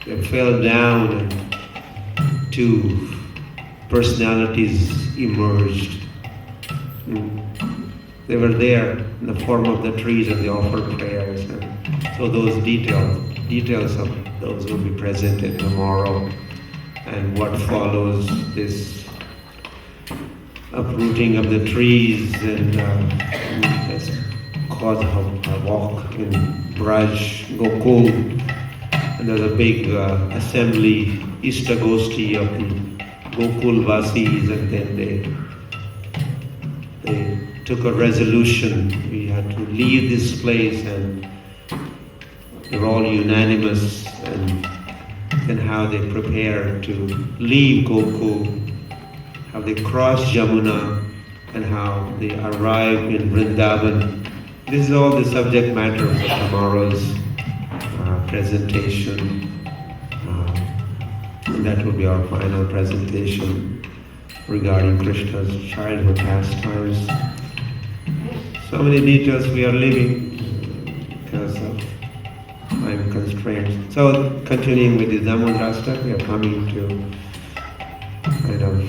they fell down, and two personalities emerged. They were there in the form of the trees, and they offered prayers. And so those details of those will be presented tomorrow. And what follows this uprooting of the trees and has caused a walk in Braj, Gokul. And there's a big assembly, Ishtagosti of the Gokul Vasis, and then they took a resolution. We had to leave this place, and they were all unanimous, and how they prepared to leave Gokul, how they crossed Yamuna, and how they arrived in Vrindavan. This is all the subject matter of tomorrow's presentation. And that will be our final presentation regarding Krishna's childhood pastimes. So many details we are leaving because of time constraints. So continuing with the Dhammadrasta, we are coming to kind of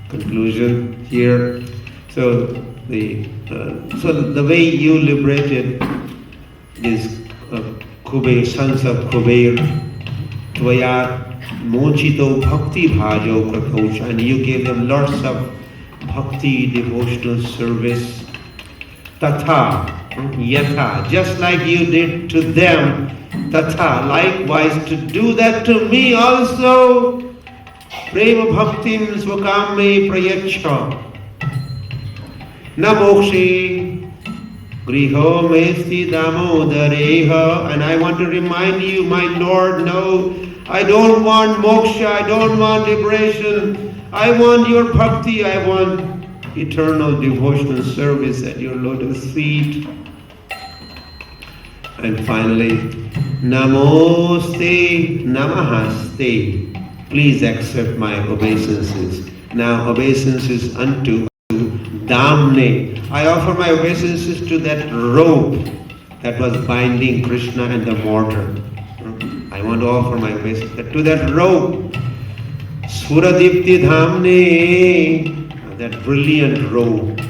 conclusion here. So the way you liberated these sons of Kuber, Tvaya Mochito Bhakti Bhajo Kratosha, and you gave them lots of bhakti, devotional service. Tatha, yatha, just like you did to them, tatha, likewise to do that to me also. Prema bhaktim svakame prayacha. Na mokshi griho mesti damodareha. And I want to remind you, my Lord, no, I don't want moksha, I don't want liberation. I want your bhakti, I want eternal devotional service at your lotus feet. And finally, Namoste, Namahaste. Please accept my obeisances. Now obeisances unto Damne. I offer my obeisances to that rope that was binding Krishna and the mortar. I want to offer my obeisances to that rope. Suradipti Dhamne. That brilliant robe.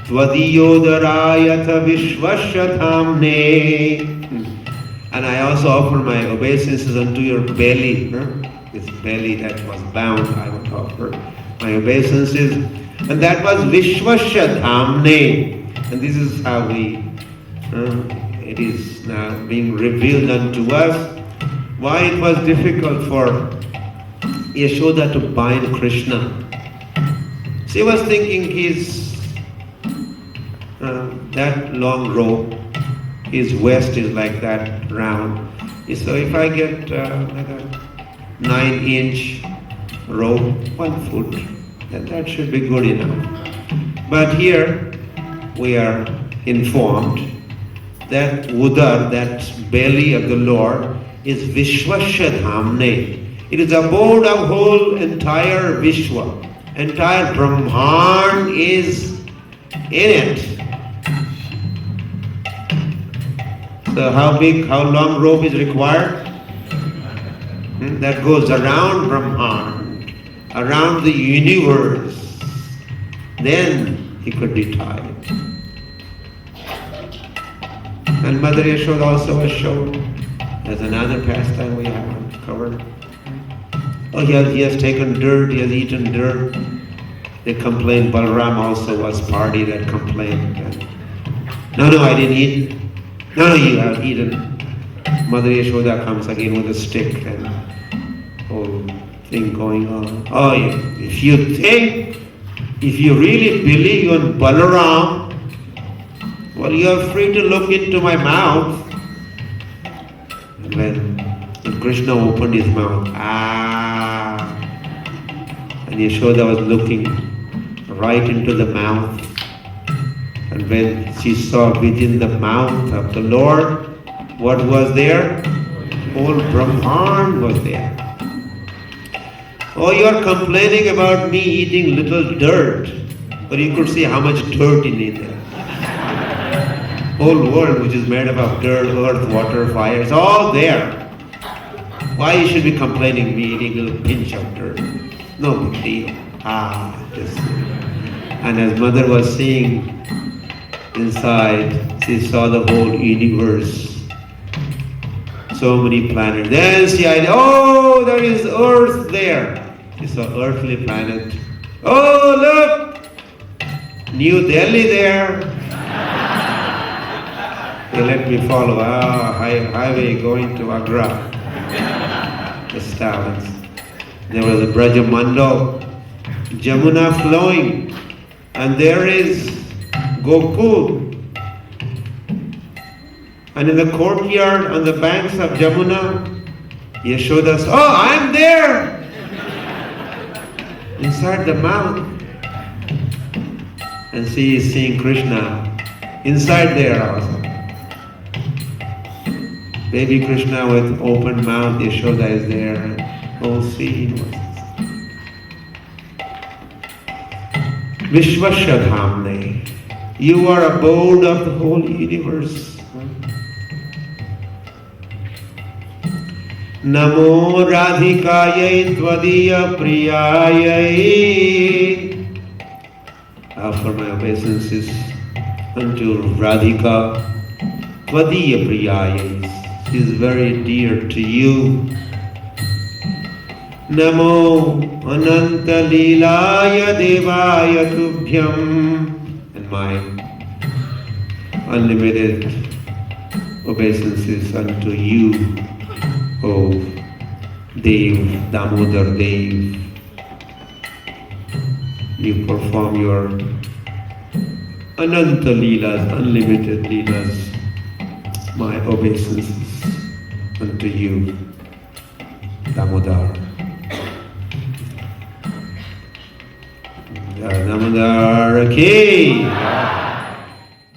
Tvadiyodarayatha Vishvasya Dhamne. And I also offer my obeisances unto your belly. This belly that was bound, I would offer my obeisances. And that was Vishvasya Dhamne. And this is how it is now being revealed unto us. Why it was difficult for Yashoda to bind Krishna. She was thinking that long rope, his waist is like that round. So if I get like a 9-inch rope, 1 foot, then that should be good enough. But here we are informed that Udar, that belly of the Lord, is Vishvasya Dhamne. It is abode of whole entire Vishwa. Entire Brahman is in it. So how long rope is required? That goes around Brahman, around the universe. Then he could be tied. And Mother Yashoda also was shown. There's another pastime we haven't covered. Oh, he has taken dirt, he has eaten dirt. They complained, Balaram also was party that complained. No, I didn't eat. No, you have eaten. Mother Yashoda comes again with a stick and whole thing going on. Oh, if you really believe in Balaram, well, you are free to look into my mouth. And when Krishna opened his mouth, and Yashoda was looking right into the mouth. And when she saw within the mouth of the Lord, What was there? Whole Brahman was there. Oh, you are complaining about me eating little dirt. But you could see how much dirt in it there. Whole world which is made up of dirt, earth, water, fire, it's all there. Why you should be complaining me eating a little pinch of dirt? No big deal. Just. And as mother was seeing inside, she saw the whole universe. So many planets. Then she idea, oh, there is Earth there. She saw earthly planet. Oh, look! New Delhi there. They let me follow. Highway going to Agra. The stars. There was a Brajamando, Jamuna flowing, and there is Gokul. And in the courtyard on the banks of Jamuna, Yashoda says, oh, I'm there! Inside the mouth. And she is seeing Krishna inside there also. Baby Krishna with open mouth, Yashoda is there. Whole scene was Vishwasya Dhamne. You are abode of the whole universe. Namo Radhikayai Tvadiya Priyayai. I offer my obeisances unto Radhika Tvadiya Priyayai. She is very dear to you. Namo Ananta Lilaya Devaya Tubhyam. And my unlimited obeisances unto you, O Dev, Damodar Dev. You perform your Ananta Leelas, unlimited Leelas. My obeisances unto you, Damodar. Damodar ki.